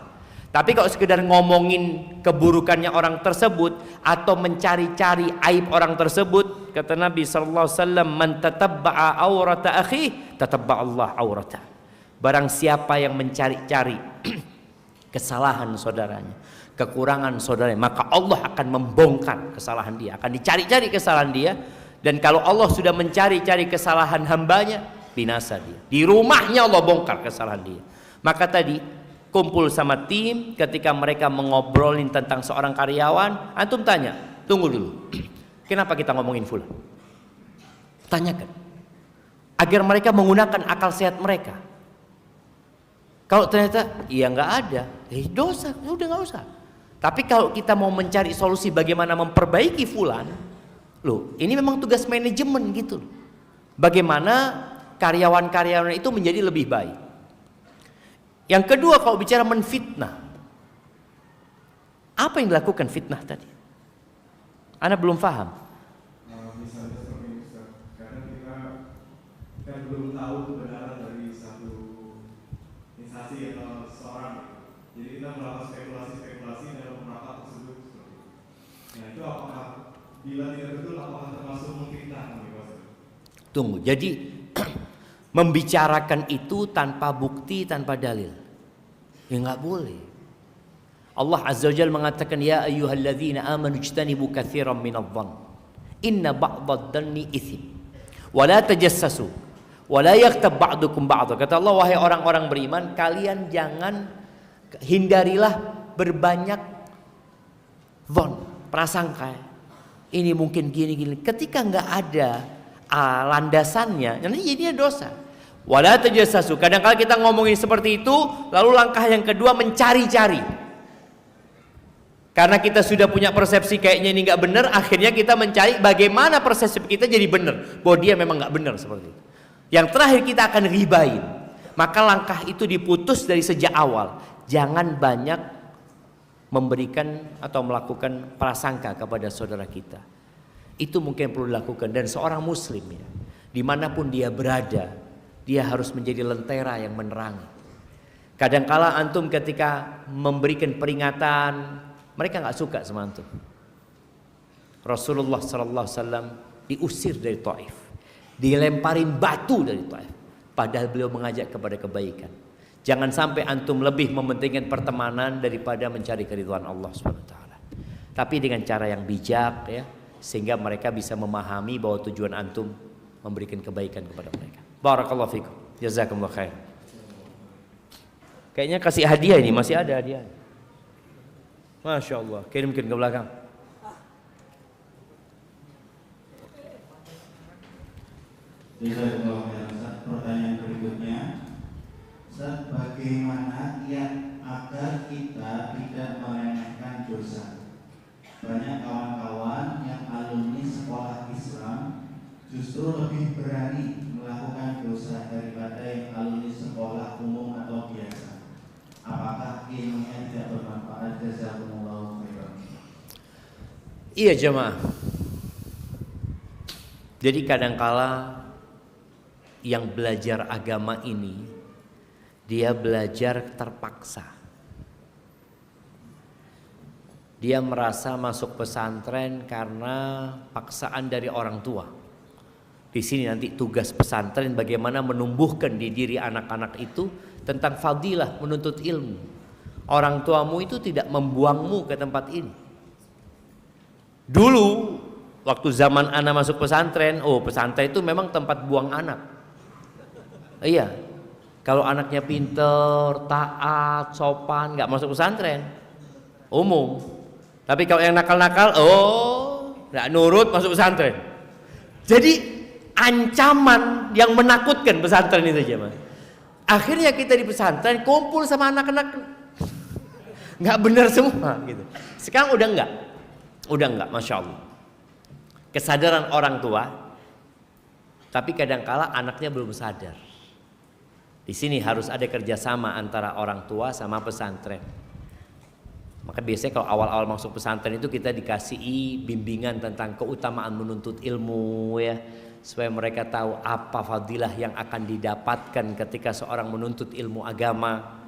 Tapi kalau sekedar ngomongin keburukannya orang tersebut atau mencari-cari aib orang tersebut, kata Nabi sallallahu alaihi wasallam, "Man tatabba'a aurata akhi, tatabba'a Allah aurata." Barang siapa yang mencari-cari kesalahan saudaranya, kekurangan saudaranya, maka Allah akan membongkar kesalahan dia, akan dicari-cari kesalahan dia. Dan kalau Allah sudah mencari-cari kesalahan hambanya, binasa dia. Di rumahnya Allah bongkar kesalahan dia. Maka tadi kumpul sama tim, ketika mereka mengobrolin tentang seorang karyawan, antum tanya, tunggu dulu, kenapa kita ngomongin fulan? Tanyakan, agar mereka menggunakan akal sehat mereka. Kalau ternyata iya nggak ada, dosa, udah nggak usah. Tapi kalau kita mau mencari solusi bagaimana memperbaiki fulan, loh, ini memang tugas manajemen gitu. Bagaimana karyawan-karyawan itu menjadi lebih baik. Yang kedua, kalau bicara menfitnah, apa yang dilakukan fitnah tadi? Ana belum paham. Misalnya seperti ini, Ustaz, kadang kita kan belum tahu kebenaran dari satu instansi atau seorang, jadi kita melakukan spekulasi-spekulasi dalam rapat tersebut. Nah, itu apakah bila tidak betul, apakah termasuk memfitnah? Tunggu, jadi membicarakan itu tanpa bukti, tanpa dalil, ya nggak boleh. Allah Azza wa Jalla mengatakan, ya ayyuhalladzina amanu ijtanibu katsiran minadh-dhann inna ba'dadh-dhanni itsm wa la tajassasu wa la yaghtab ba'dukum ba'dha. Kata Allah, wahai orang-orang beriman, kalian jangan, hindarilah berbanyak dhon, prasangka. Ini mungkin gini-gini. Ketika nggak ada landasannya, nanti jadinya dosa. Wala tajassasu. Kadang-kadang kita ngomongin seperti itu, lalu langkah yang kedua mencari-cari. Karena kita sudah punya persepsi kayaknya ini nggak benar, akhirnya kita mencari bagaimana persepsi kita jadi benar, bahwa dia memang nggak benar seperti itu. Yang terakhir kita akan ribain. Maka langkah itu diputus dari sejak awal. Jangan banyak memberikan atau melakukan prasangka kepada saudara kita. Itu mungkin perlu dilakukan. Dan seorang muslim ya, dimanapun dia berada, dia harus menjadi lentera yang menerangi. Kadangkala antum ketika memberikan peringatan, mereka nggak suka sama antum. Rasulullah sallallahu alaihi wasallam diusir dari Taif, dilemparin batu dari Taif, padahal beliau mengajak kepada kebaikan. Jangan sampai antum lebih mementingkan pertemanan daripada mencari keridhaan Allah Subhanahu wa taala. Tapi dengan cara yang bijak ya, sehingga mereka bisa memahami bahwa tujuan antum memberikan kebaikan kepada mereka. Barakallahu fikum. Jazakumullah khair. Kayaknya kasih hadiah ini, masih ada hadiah. Masya Allah, kirimkan ke belakang. Jazakumullah khairan, Ustaz. Pertanyaan berikutnya, Ustaz, bagaimana agar kita tidak meremehkan dosa? Banyak kawan-kawan yang alumni sekolah Islam justru lebih berani melakukan dosa daripada yang alumni sekolah umum atau biasa. Apakah ilmunya tidak bermanfaat? Jazakumullah khairan. Iya jemaah. Jadi kadangkala yang belajar agama ini dia belajar terpaksa. Dia merasa masuk pesantren karena paksaan dari orang tua. Di sini nanti tugas pesantren bagaimana menumbuhkan di diri anak-anak itu tentang fadilah menuntut ilmu. Orang tuamu itu tidak membuangmu ke tempat ini. Dulu waktu zaman anak masuk pesantren, pesantren itu memang tempat buang anak. Iya. Kalau anaknya pinter, taat, sopan, nggak masuk pesantren, umum. Tapi kalau yang nakal-nakal, nggak nurut masuk pesantren. Jadi ancaman yang menakutkan pesantren itu aja, Mas. Akhirnya kita di pesantren kumpul sama anak-anak nggak benar semua gitu. Sekarang udah nggak, masya Allah. Kesadaran orang tua, tapi kadangkala anaknya belum sadar. Di sini harus ada kerjasama antara orang tua sama pesantren. Maka biasanya kalau awal-awal masuk pesantren itu kita dikasih bimbingan tentang keutamaan menuntut ilmu ya, supaya mereka tahu apa fadilah yang akan didapatkan ketika seorang menuntut ilmu agama.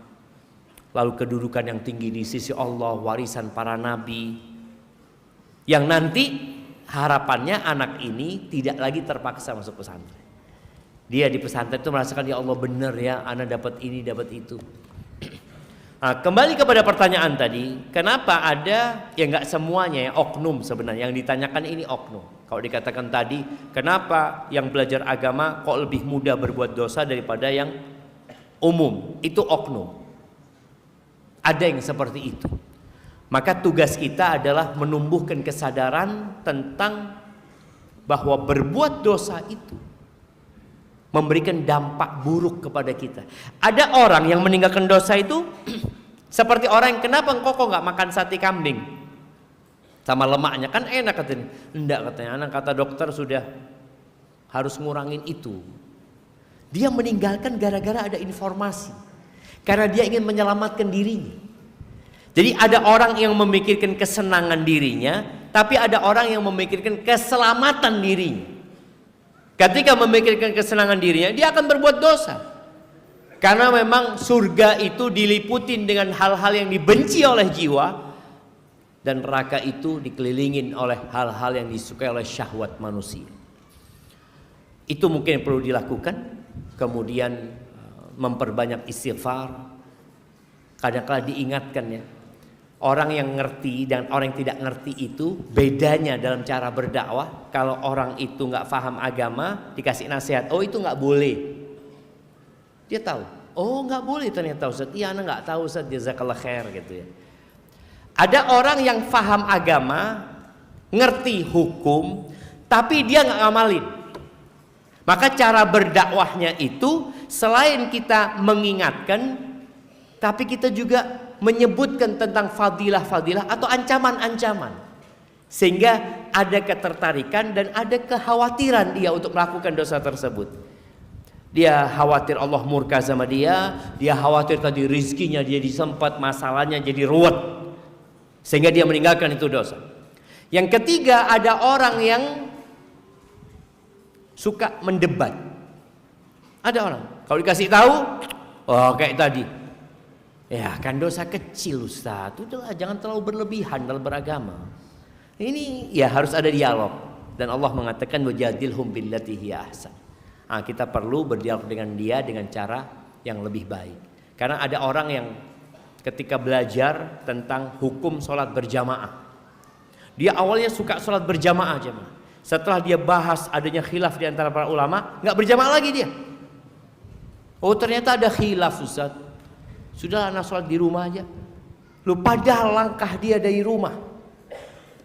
Lalu kedudukan yang tinggi di sisi Allah, warisan para nabi. Yang nanti harapannya anak ini tidak lagi terpaksa masuk pesantren. Dia di pesantren itu merasakan, ya Allah benar ya, anak dapat ini, dapat itu. Nah, kembali kepada pertanyaan tadi, kenapa ada ya nggak semuanya ya oknum sebenarnya yang ditanyakan ini oknum. Kalau dikatakan tadi, kenapa yang belajar agama kok lebih mudah berbuat dosa daripada yang umum? Itu oknum. Ada yang seperti itu. Maka tugas kita adalah menumbuhkan kesadaran tentang bahwa berbuat dosa itu memberikan dampak buruk kepada kita. Ada orang yang meninggalkan dosa itu seperti orang yang, kenapa engkau kok nggak makan sate kambing sama lemaknya, kan enak katanya. Enggak katanya, anak kata dokter sudah harus ngurangin itu. Dia meninggalkan gara-gara ada informasi, karena dia ingin menyelamatkan dirinya. Jadi ada orang yang memikirkan kesenangan dirinya, tapi ada orang yang memikirkan keselamatan dirinya. Ketika memikirkan kesenangan dirinya, dia akan berbuat dosa. Karena memang surga itu diliputin dengan hal-hal yang dibenci oleh jiwa, dan neraka itu dikelilingin oleh hal-hal yang disukai oleh syahwat manusia. Itu mungkin yang perlu dilakukan. Kemudian memperbanyak istighfar. Kadang-kala diingatkan ya, orang yang ngerti dan orang yang tidak ngerti itu bedanya dalam cara berdakwah. Kalau orang itu nggak paham agama, dikasih nasihat, itu nggak boleh, dia tahu, nggak boleh ternyata Ustaz. Iya, anak nggak tahu Ustaz, jazakallah khair gitu ya. Ada orang yang paham agama, ngerti hukum, tapi dia nggak ngamalin. Maka cara berdakwahnya itu selain kita mengingatkan, tapi kita juga menyebutkan tentang fadilah-fadilah atau ancaman-ancaman, sehingga ada ketertarikan dan ada kekhawatiran dia untuk melakukan dosa tersebut. Dia khawatir Allah murka sama dia khawatir tadi rizkinya dia disempat, masalahnya jadi ruwet, sehingga dia meninggalkan itu dosa. Yang ketiga, ada orang yang suka mendebat. Ada orang kalau dikasih tahu, kayak tadi, ya kan dosa kecil Ustaz, udahlah jangan terlalu berlebihan dalam beragama. Ini ya harus ada dialog. Dan Allah mengatakan wajadilhum billati hiya ahsan. Kita perlu berdialog dengan dia dengan cara yang lebih baik. Karena ada orang yang ketika belajar tentang hukum sholat berjamaah, dia awalnya suka sholat berjamaah jemaah. Setelah dia bahas adanya khilaf di antara para ulama, nggak berjamaah lagi dia. Oh ternyata ada khilaf Ustaz. Sudah anak sholat di rumah aja. Lu padahal langkah dia dari rumah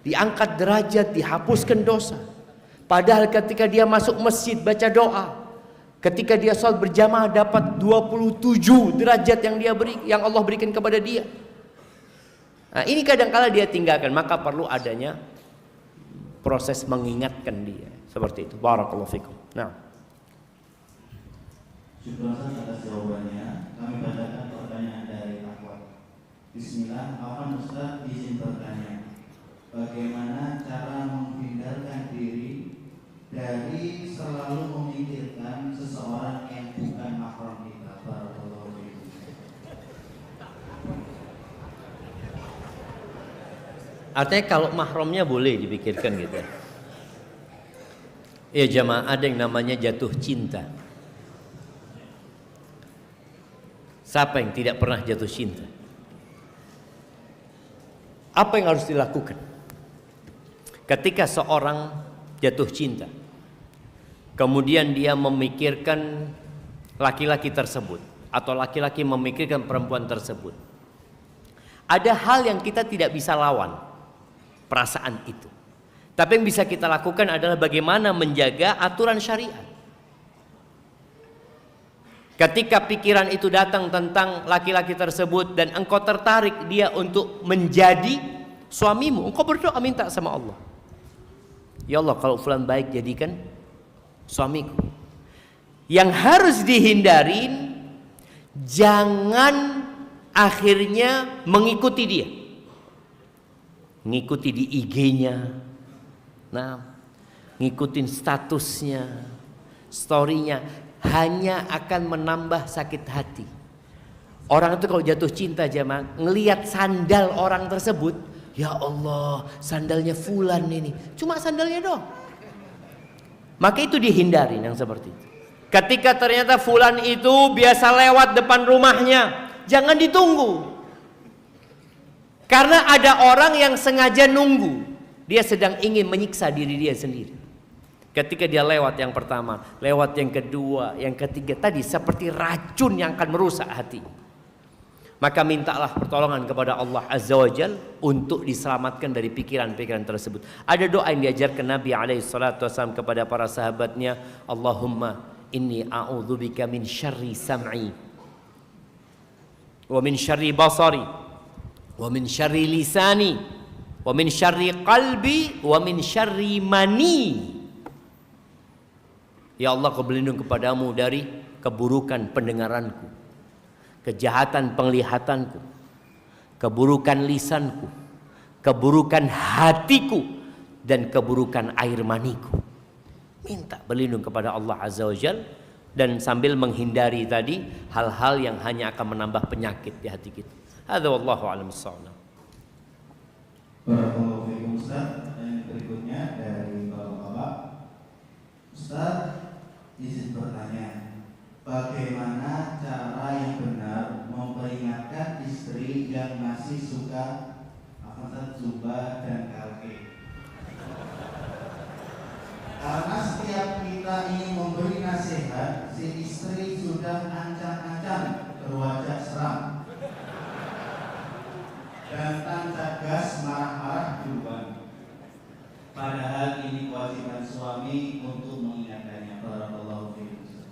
diangkat derajat, dihapuskan dosa. Padahal ketika dia masuk masjid baca doa, ketika dia sholat berjamaah dapat 27 derajat yang Allah berikan kepada dia. Nah, ini kadang-kala dia tinggalkan, maka perlu adanya proses mengingatkan dia seperti itu. Barakallahu fikum. Nah, Syukur atas jawabannya. Kami bacakan pertanyaan dari Akhwat. Bismillah, Afwan Ustaz izin bertanya. Bagaimana cara menghindarkan diri dari selalu memikirkan seseorang yang bukan mahram kita? Barakallahu fikum. artinya kalau mahramnya boleh dipikirkan gitu. Ya jamaah, ada yang namanya jatuh cinta. Siapa yang tidak pernah jatuh cinta? Apa yang harus dilakukan ketika seorang jatuh cinta, kemudian dia memikirkan laki-laki tersebut atau laki-laki memikirkan perempuan tersebut? Ada hal yang kita tidak bisa lawan perasaan itu, tapi yang bisa kita lakukan adalah bagaimana menjaga aturan syariat. Ketika pikiran itu datang tentang laki-laki tersebut dan engkau tertarik dia untuk menjadi suamimu, engkau berdoa minta sama Allah, ya Allah kalau fulan baik jadikan suamiku. Yang harus dihindarin, jangan akhirnya mengikuti dia, ngikuti di IG-nya, nah ngikutin statusnya, story-nya, hanya akan menambah sakit hati. Orang itu kalau jatuh cinta jemaah, ngelihat sandal orang tersebut, ya Allah sandalnya fulan ini, cuma sandalnya doang, maka itu dihindarin yang seperti itu. Ketika ternyata fulan itu biasa lewat depan rumahnya, jangan ditunggu. Karena ada orang yang sengaja nunggu, dia sedang ingin menyiksa diri dia sendiri. Ketika dia lewat yang pertama, lewat yang kedua, yang ketiga, tadi seperti racun yang akan merusak hati. Maka mintalah pertolongan kepada Allah Azza wa Jal untuk diselamatkan dari pikiran-pikiran tersebut. Ada doa yang diajarkan Nabi SAW kepada para sahabatnya, Allahumma inni a'udzubika min syarri sam'i wa min syarri basari wa min syarri lisani wa min syarri qalbi wa min syarri mani. Ya Allah, aku berlindung kepadamu dari keburukan pendengaranku, kejahatan penglihatanku, keburukan lisanku, keburukan hatiku, dan keburukan air maniku. Minta berlindung kepada Allah Azza wa Jal, dan sambil menghindari tadi hal-hal yang hanya akan menambah penyakit di hati kita. Hadza wallahu a'lam bissawab. Barakallahu fikum Ustaz. Dan berikutnya dari Bapak-bapak. Ustaz izin bertanya, bagaimana cara yang benar memperingatkan istri yang masih suka zumba dan karaoke? Karena setiap kita ingin memberi nasihat, si istri sudah ancam-ancam berwajah seram dan tancap gas marah-marah duluan. Padahal ini kewajiban suami untuk mengingatkannya. Barakallahu fiikum.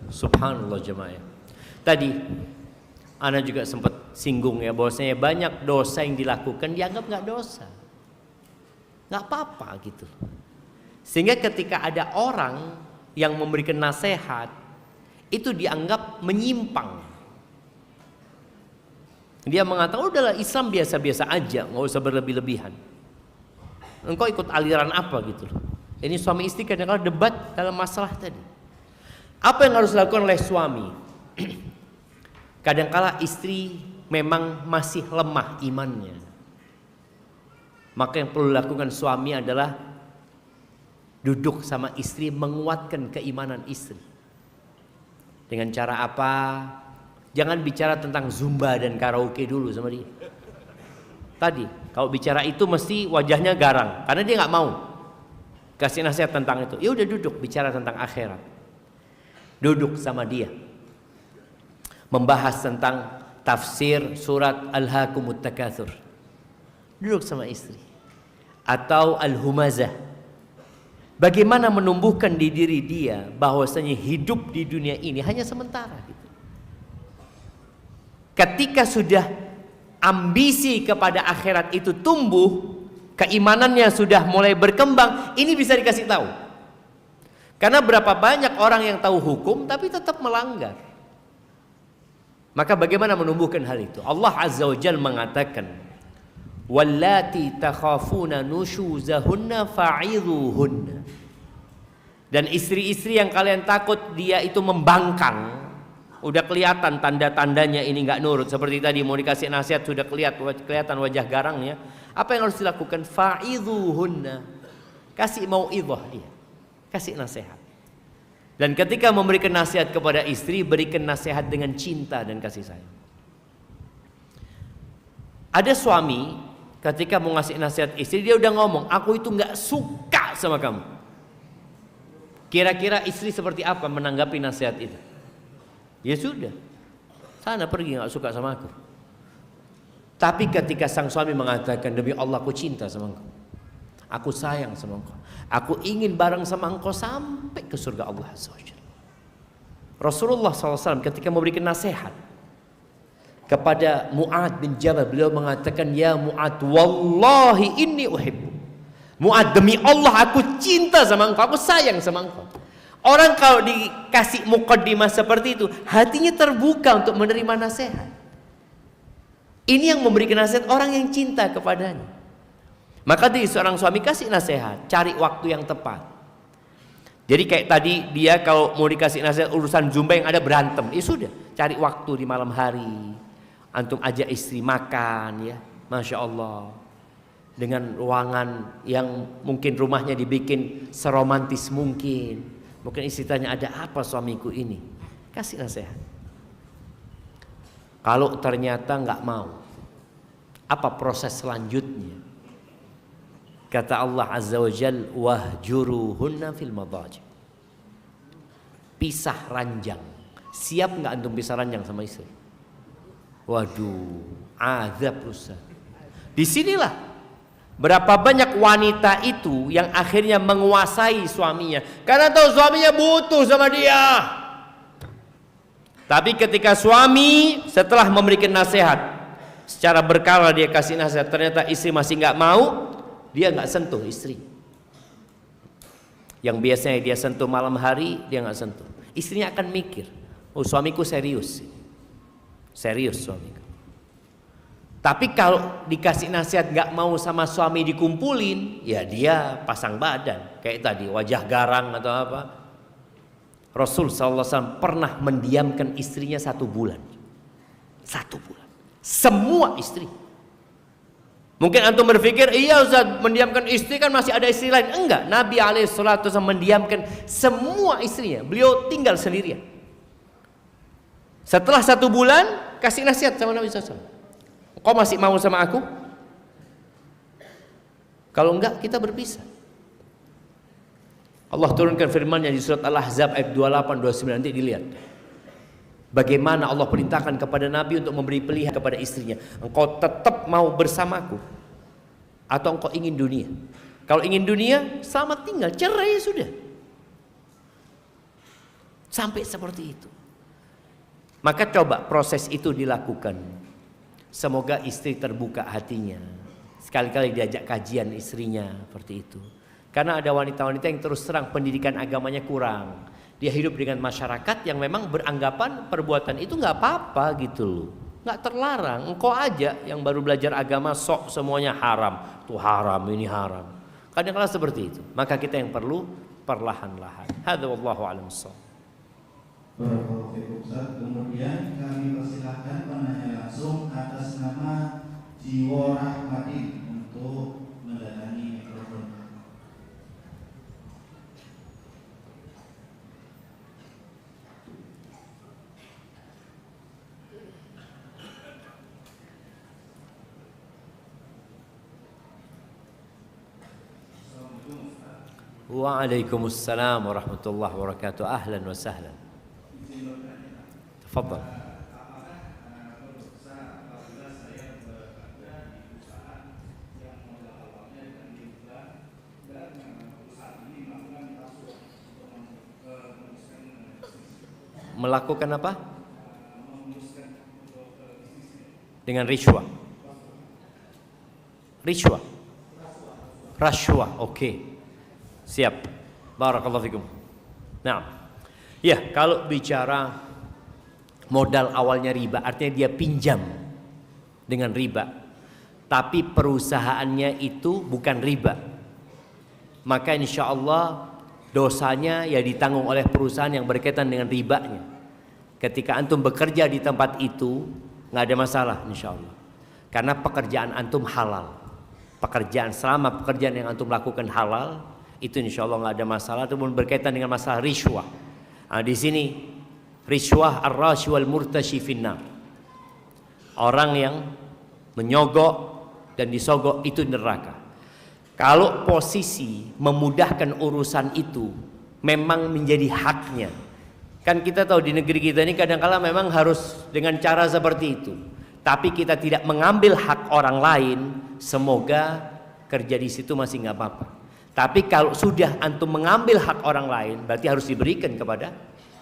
Subhanallah jemaah. Tadi ana juga sempat singgung ya, bahwasanya banyak dosa yang dilakukan dianggap nggak dosa, nggak apa-apa gitu. Sehingga ketika ada orang yang memberikan nasihat, itu dianggap menyimpang. Dia mengatakan udahlah Islam biasa-biasa aja, nggak usah berlebih-lebihan. Engkau ikut aliran apa gitu loh. Ini suami istri kadang-kadang debat dalam masalah tadi. Apa yang harus dilakukan oleh suami? Kadang-kala istri memang masih lemah imannya. Maka yang perlu dilakukan suami adalah Duduk sama istri, menguatkan keimanan istri. Dengan cara apa? Jangan bicara tentang zumba dan karaoke dulu sama dia. Tadi kalau bicara itu mesti wajahnya garang, karena dia nggak mau kasih nasihat tentang itu. Ya udah duduk bicara tentang akhirat. Duduk sama dia, membahas tentang tafsir surat Alhaakumut Takatsur. Duduk sama istri. Atau Al-Humazah. Bagaimana menumbuhkan di diri dia bahwasanya hidup di dunia ini hanya sementara gitu. Ketika sudah ambisi kepada akhirat itu tumbuh, keimanannya sudah mulai berkembang, ini bisa dikasih tahu. Karena berapa banyak orang yang tahu hukum tapi tetap melanggar. Maka bagaimana menumbuhkan hal itu? Allah Azza wa Jalla mengatakan, "Wallati takhafuna nushuzahunna fa'idhuhunna." Dan istri-istri yang kalian takut dia itu membangkang, udah kelihatan tanda-tandanya ini nggak nurut, seperti tadi mau dikasih nasihat sudah kelihatan wajah garangnya. Apa yang harus dilakukan? Fa'idhuhunna. Kasih mau'idhah dia. Kasih nasihat. Dan ketika memberikan nasihat kepada istri, berikan nasihat dengan cinta dan kasih sayang. Ada suami ketika mau ngasih nasihat istri, dia udah ngomong, aku itu nggak suka sama kamu. Kira-kira istri seperti apa menanggapi nasihat itu? Ya sudah, sana pergi, nggak suka sama aku. Tapi ketika sang suami mengatakan, demi Allah aku cinta sama engkau, aku sayang sama engkau, aku ingin bareng sama engkau sampai ke surga Allah Azza wa Jalla. Rasulullah SAW ketika memberikan nasihat kepada Mu'ad bin Jabal, beliau mengatakan, ya Mu'ad, wallahi inni uhibbu. Mu'ad, demi Allah aku cinta sama engkau, aku sayang sama engkau. Orang kalau dikasih muqaddimah seperti itu, hatinya terbuka untuk menerima nasihat. Ini yang memberikan nasihat orang yang cinta kepadanya. Maka dari seorang suami kasih nasihat, cari waktu yang tepat. Jadi kayak tadi dia kalau mau dikasih nasihat urusan zumba yang ada berantem, ya sudah, cari waktu di malam hari. Antum ajak istri makan ya, Masya Allah. Dengan ruangan yang mungkin rumahnya dibikin seromantis mungkin. Mungkin istri tanya, ada apa suamiku ini? Kasih nasihat. Kalau ternyata nggak mau, apa proses selanjutnya? Kata Allah Azza wa Jalla, wahjuruhunna fil madaji. Pisah ranjang. Siap nggak antum pisah ranjang sama istri? Waduh, azab Ustaz. Disinilah berapa banyak wanita itu yang akhirnya menguasai suaminya karena tahu suaminya butuh sama dia. Tapi ketika suami setelah memberikan nasihat secara berkala, dia kasih nasihat, ternyata istri masih nggak mau, dia nggak sentuh istri. Yang biasanya dia sentuh malam hari, dia nggak sentuh. Istrinya akan mikir, oh suamiku serius, serius suamiku. Tapi kalau dikasih nasihat gak mau sama suami dikumpulin, ya dia pasang badan. Kayak tadi wajah garang atau apa. Rasul SAW pernah mendiamkan istrinya 1 bulan. 1 bulan. Semua istri. Mungkin antum berpikir, iya Ustaz, mendiamkan istri kan masih ada istri lain. Enggak, Nabi SAW mendiamkan semua istrinya. Beliau tinggal sendirian. Setelah 1 bulan, kasih nasihat sama Nabi SAW. Kau masih mau sama aku? Kalau enggak, kita berpisah. Allah turunkan firman-Nya di surat Al-Ahzab ayat 28-29, nanti dilihat. Bagaimana Allah perintahkan kepada Nabi untuk memberi pilihan kepada istrinya. Engkau tetap mau bersamaku atau engkau ingin dunia? Kalau ingin dunia, selamat tinggal, cerai sudah. Sampai seperti itu. Maka coba proses itu dilakukan. Semoga istri terbuka hatinya. Sekali-kali diajak kajian istrinya seperti itu. Karena ada wanita-wanita yang terus terang pendidikan agamanya kurang. Dia hidup dengan masyarakat yang memang beranggapan perbuatan itu nggak apa-apa gitu loh. Nggak terlarang. Engkau aja yang baru belajar agama sok semuanya haram. Tuh haram, ini haram. Kadang-kadang seperti itu. Maka kita yang perlu perlahan-lahan. Hadza wallahu a'lam bissawab. Barakallahu fiikum Ustaz. Kemudian kami persilahkan penanya langsung atas nama Jiwo Rahmadin untuk mendatangi mikrofon. Waalaikumsalam warahmatullahi wabarakatuh. Ahlan wa sahlan. Tafadhal. Melakukan apa? Dengan rishwah. Rishwah. Rashwah. Oke. Siap. Barakallahu fikum. Nah, ya kalau bicara modal awalnya riba, artinya dia pinjam dengan riba, tapi perusahaannya itu bukan riba, maka insya Allah dosanya ya ditanggung oleh perusahaan yang berkaitan dengan ribanya. Ketika antum bekerja di tempat itu nggak ada masalah insya Allah, karena pekerjaan antum halal. Pekerjaan selama pekerjaan yang antum lakukan halal, itu insya Allah nggak ada masalah. Ataupun berkaitan dengan masalah rishwah. Nah, di sini rishwah ar-rashi wal murtashi finnar. Orang yang menyogok dan disogok itu neraka. Kalau posisi memudahkan urusan itu memang menjadi haknya. Kan kita tahu di negeri kita ini kadang-kala memang harus dengan cara seperti itu. Tapi kita tidak mengambil hak orang lain, semoga kerja di situ masih nggak apa-apa. Tapi kalau sudah antum mengambil hak orang lain, berarti harus diberikan kepada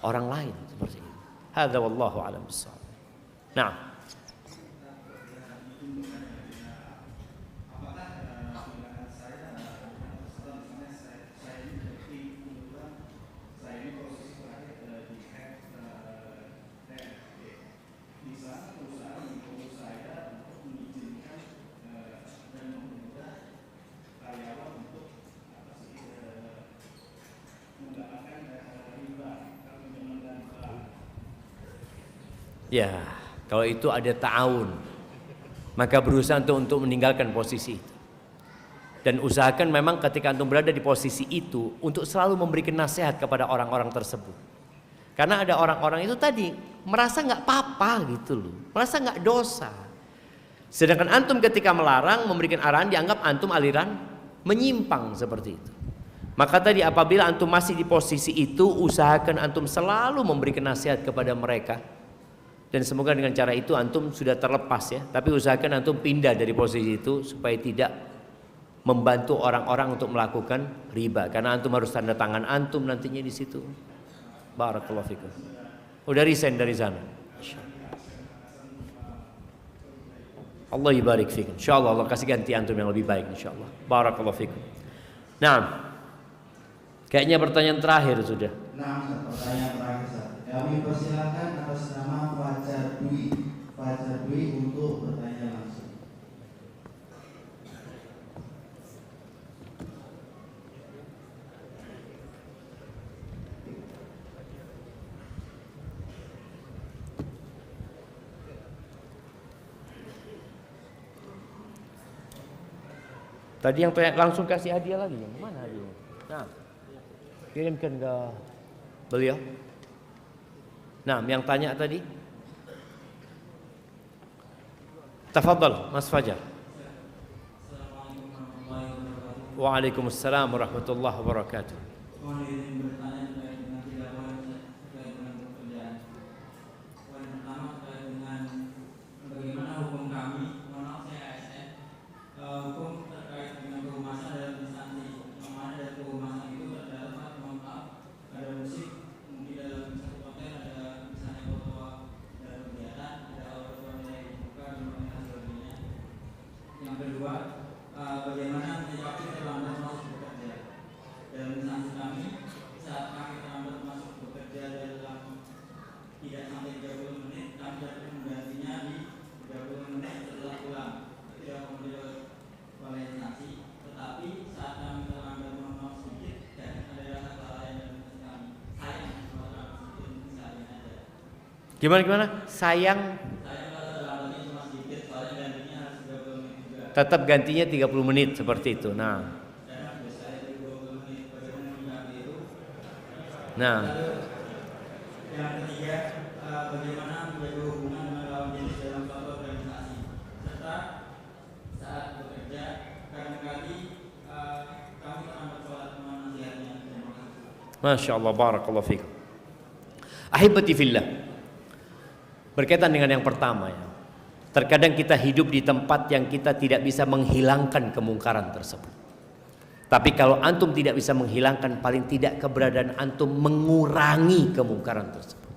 orang lain seperti itu. Hadza wallahu a'lam bissawab. Nah, ya, kalau itu ada ta'awun, maka berusaha untuk meninggalkan posisi itu. Dan usahakan memang ketika antum berada di posisi itu untuk selalu memberikan nasihat kepada orang-orang tersebut. Karena ada orang-orang itu tadi merasa nggak apa-apa gitu loh, merasa nggak dosa. Sedangkan antum ketika melarang, memberikan arahan, dianggap antum aliran menyimpang seperti itu. Maka tadi apabila antum masih di posisi itu, usahakan antum selalu memberikan nasihat kepada mereka. Dan semoga dengan cara itu antum sudah terlepas ya. Tapi usahakan antum pindah dari posisi itu supaya tidak membantu orang-orang untuk melakukan riba. Karena antum harus tanda tangan antum nantinya di situ. Barakallahu fikum. Udah resign dari sana. Allah ibarik fikum. Insyaallah Allah kasih ganti antum yang lebih baik insyaallah. Barakallahu fikum. Nah, kayaknya pertanyaan terakhir sudah. Nah, pertanyaan terakhir Ustaz. Kami persilakan atas nama Fajar Dwi untuk bertanya langsung. Tadi yang tanya langsung kasih hadiah lagi. Yang mana hadiahnya? Nah, kirimkan ke beliau. Nah, yang tanya tadi. Tafadhal, Mas Fajar. Waalaikumsalam warahmatullahi wabarakatuh. Gimana? Sayang. Tetap gantinya 30 menit seperti itu. Nah. Yang ketiga, bagaimana menjaga hubungan dengan lawan jenis dalam suatu organisasi, serta saat bekerja kadang-kali kami terlambat sholat, mohon nasihatnya. Masya Allah, barakallahu fikum. Ahibati fillah. Berkaitan dengan yang pertama ya. Terkadang kita hidup di tempat yang kita tidak bisa menghilangkan kemungkaran tersebut. Tapi kalau antum tidak bisa menghilangkan, paling tidak keberadaan antum mengurangi kemungkaran tersebut.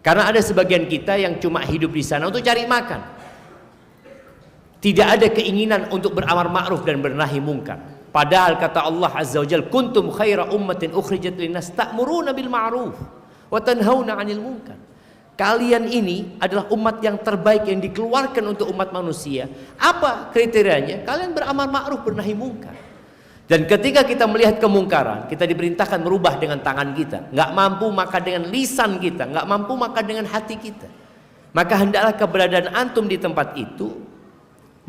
Karena ada sebagian kita yang cuma hidup di sana untuk cari makan. Tidak ada keinginan untuk beramar ma'ruf dan bernahi mungkar. Padahal kata Allah Azza wa Jalla, kuntum khaira ummatin ukhrijat linnas ta'muruna bil ma'ruf wa tanhauna 'anil munkar. Kalian ini adalah umat yang terbaik yang dikeluarkan untuk umat manusia. Apa kriterianya? Kalian beramar ma'ruf, bernahi mungkar. Dan ketika kita melihat kemungkaran, kita diperintahkan merubah dengan tangan kita. Nggak mampu maka dengan lisan kita, nggak mampu maka dengan hati kita. Maka hendaklah keberadaan antum di tempat itu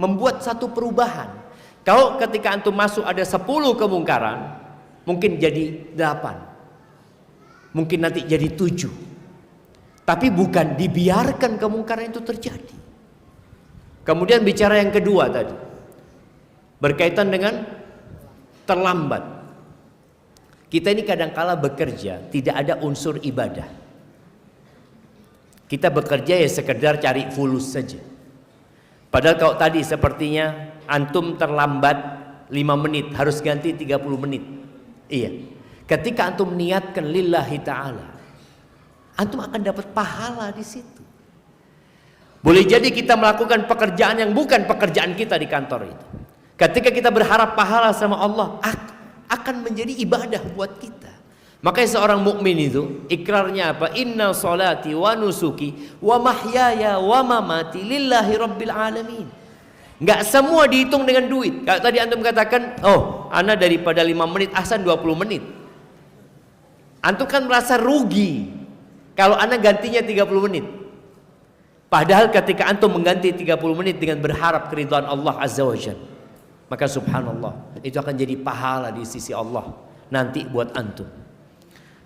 membuat satu perubahan. Kalau ketika antum masuk ada 10 kemungkaran, mungkin jadi 8, mungkin nanti jadi 7. Tapi bukan dibiarkan kemungkaran itu terjadi. Kemudian bicara yang kedua tadi, berkaitan dengan terlambat. Kita ini kadangkala bekerja tidak ada unsur ibadah. Kita bekerja ya sekedar cari fulus saja. Padahal kalau tadi sepertinya antum terlambat 5 menit, harus ganti 30 menit. Iya. Ketika antum niatkan lillahi ta'ala, antum akan dapat pahala di situ. Boleh jadi kita melakukan pekerjaan yang bukan pekerjaan kita di kantor itu. Ketika kita berharap pahala sama Allah, akan menjadi ibadah buat kita. Makanya seorang mukmin itu ikrarnya apa? Inna salati wa nusuki wa mahyaya wa mamati lillahi rabbil alamin. Enggak semua dihitung dengan duit. Kalau tadi antum katakan, oh, ana daripada 5 menit ahsan 20 menit. Antum kan merasa rugi kalau ana gantinya 30 menit. Padahal ketika antum mengganti 30 menit dengan berharap keridhaan Allah Azza wa Jalla, maka subhanallah, itu akan jadi pahala di sisi Allah nanti buat antum.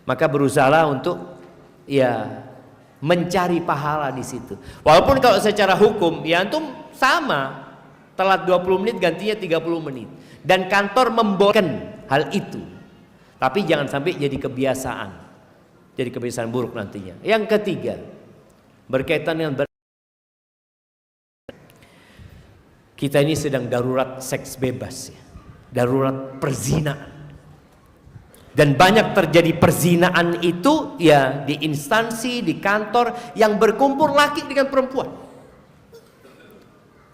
Maka berusahalah untuk ya mencari pahala di situ. Walaupun kalau secara hukum ya antum sama, telat 20 menit gantinya 30 menit. Dan kantor membolehkan hal itu. Tapi jangan sampai jadi kebiasaan. Jadi kebiasaan buruk nantinya. Yang ketiga, berkaitan dengan kita ini sedang darurat seks bebas ya. Darurat perzinaan. Dan banyak terjadi perzinaan itu ya di instansi, di kantor yang berkumpul laki dengan perempuan.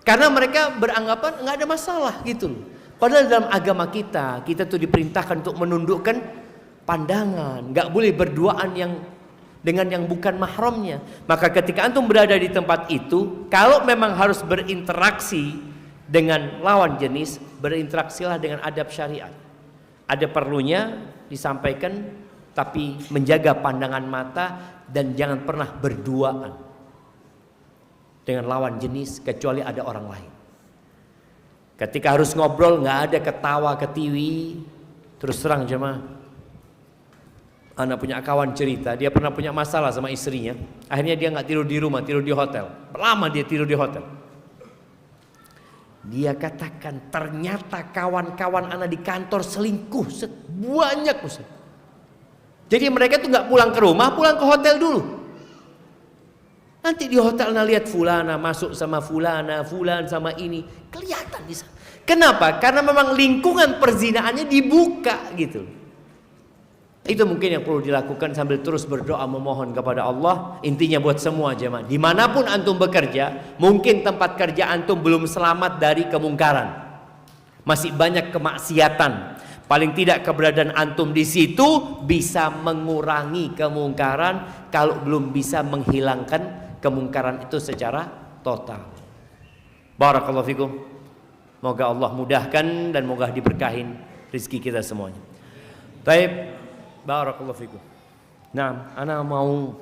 Karena mereka beranggapan nggak ada masalah gitu loh. Padahal dalam agama kita tuh diperintahkan untuk menundukkan pandangan, nggak boleh berduaan dengan yang bukan mahramnya. Maka ketika antum berada di tempat itu, kalau memang harus berinteraksi dengan lawan jenis, berinteraksilah dengan adab syariat. Ada perlunya disampaikan, tapi menjaga pandangan mata dan jangan pernah berduaan dengan lawan jenis kecuali ada orang lain. Ketika harus ngobrol nggak ada ketawa ketiwi. Terus terang jemaah, anak punya kawan cerita, dia pernah punya masalah sama istrinya. Akhirnya dia nggak tidur di rumah, tidur di hotel. Lama dia tidur di hotel. Dia katakan ternyata kawan-kawan anak di kantor selingkuh banyak Ustaz. Jadi mereka tuh nggak pulang ke rumah, pulang ke hotel dulu. Nanti di hotel lihat fulana masuk sama fulana, fulan sama ini, kelihatan di sana. Kenapa? Karena memang lingkungan perzinaannya dibuka gitu. Itu mungkin yang perlu dilakukan sambil terus berdoa memohon kepada Allah. Intinya buat semua jemaah, dimanapun antum bekerja, mungkin tempat kerja antum belum selamat dari kemungkaran, masih banyak kemaksiatan. Paling tidak keberadaan antum di situ bisa mengurangi kemungkaran, kalau belum bisa menghilangkan kemungkaran itu secara total. Barakallahu fikum. Moga Allah mudahkan dan moga diberkahin rezeki kita semuanya. Baik. Barakallahu fikum. Nah, ana mau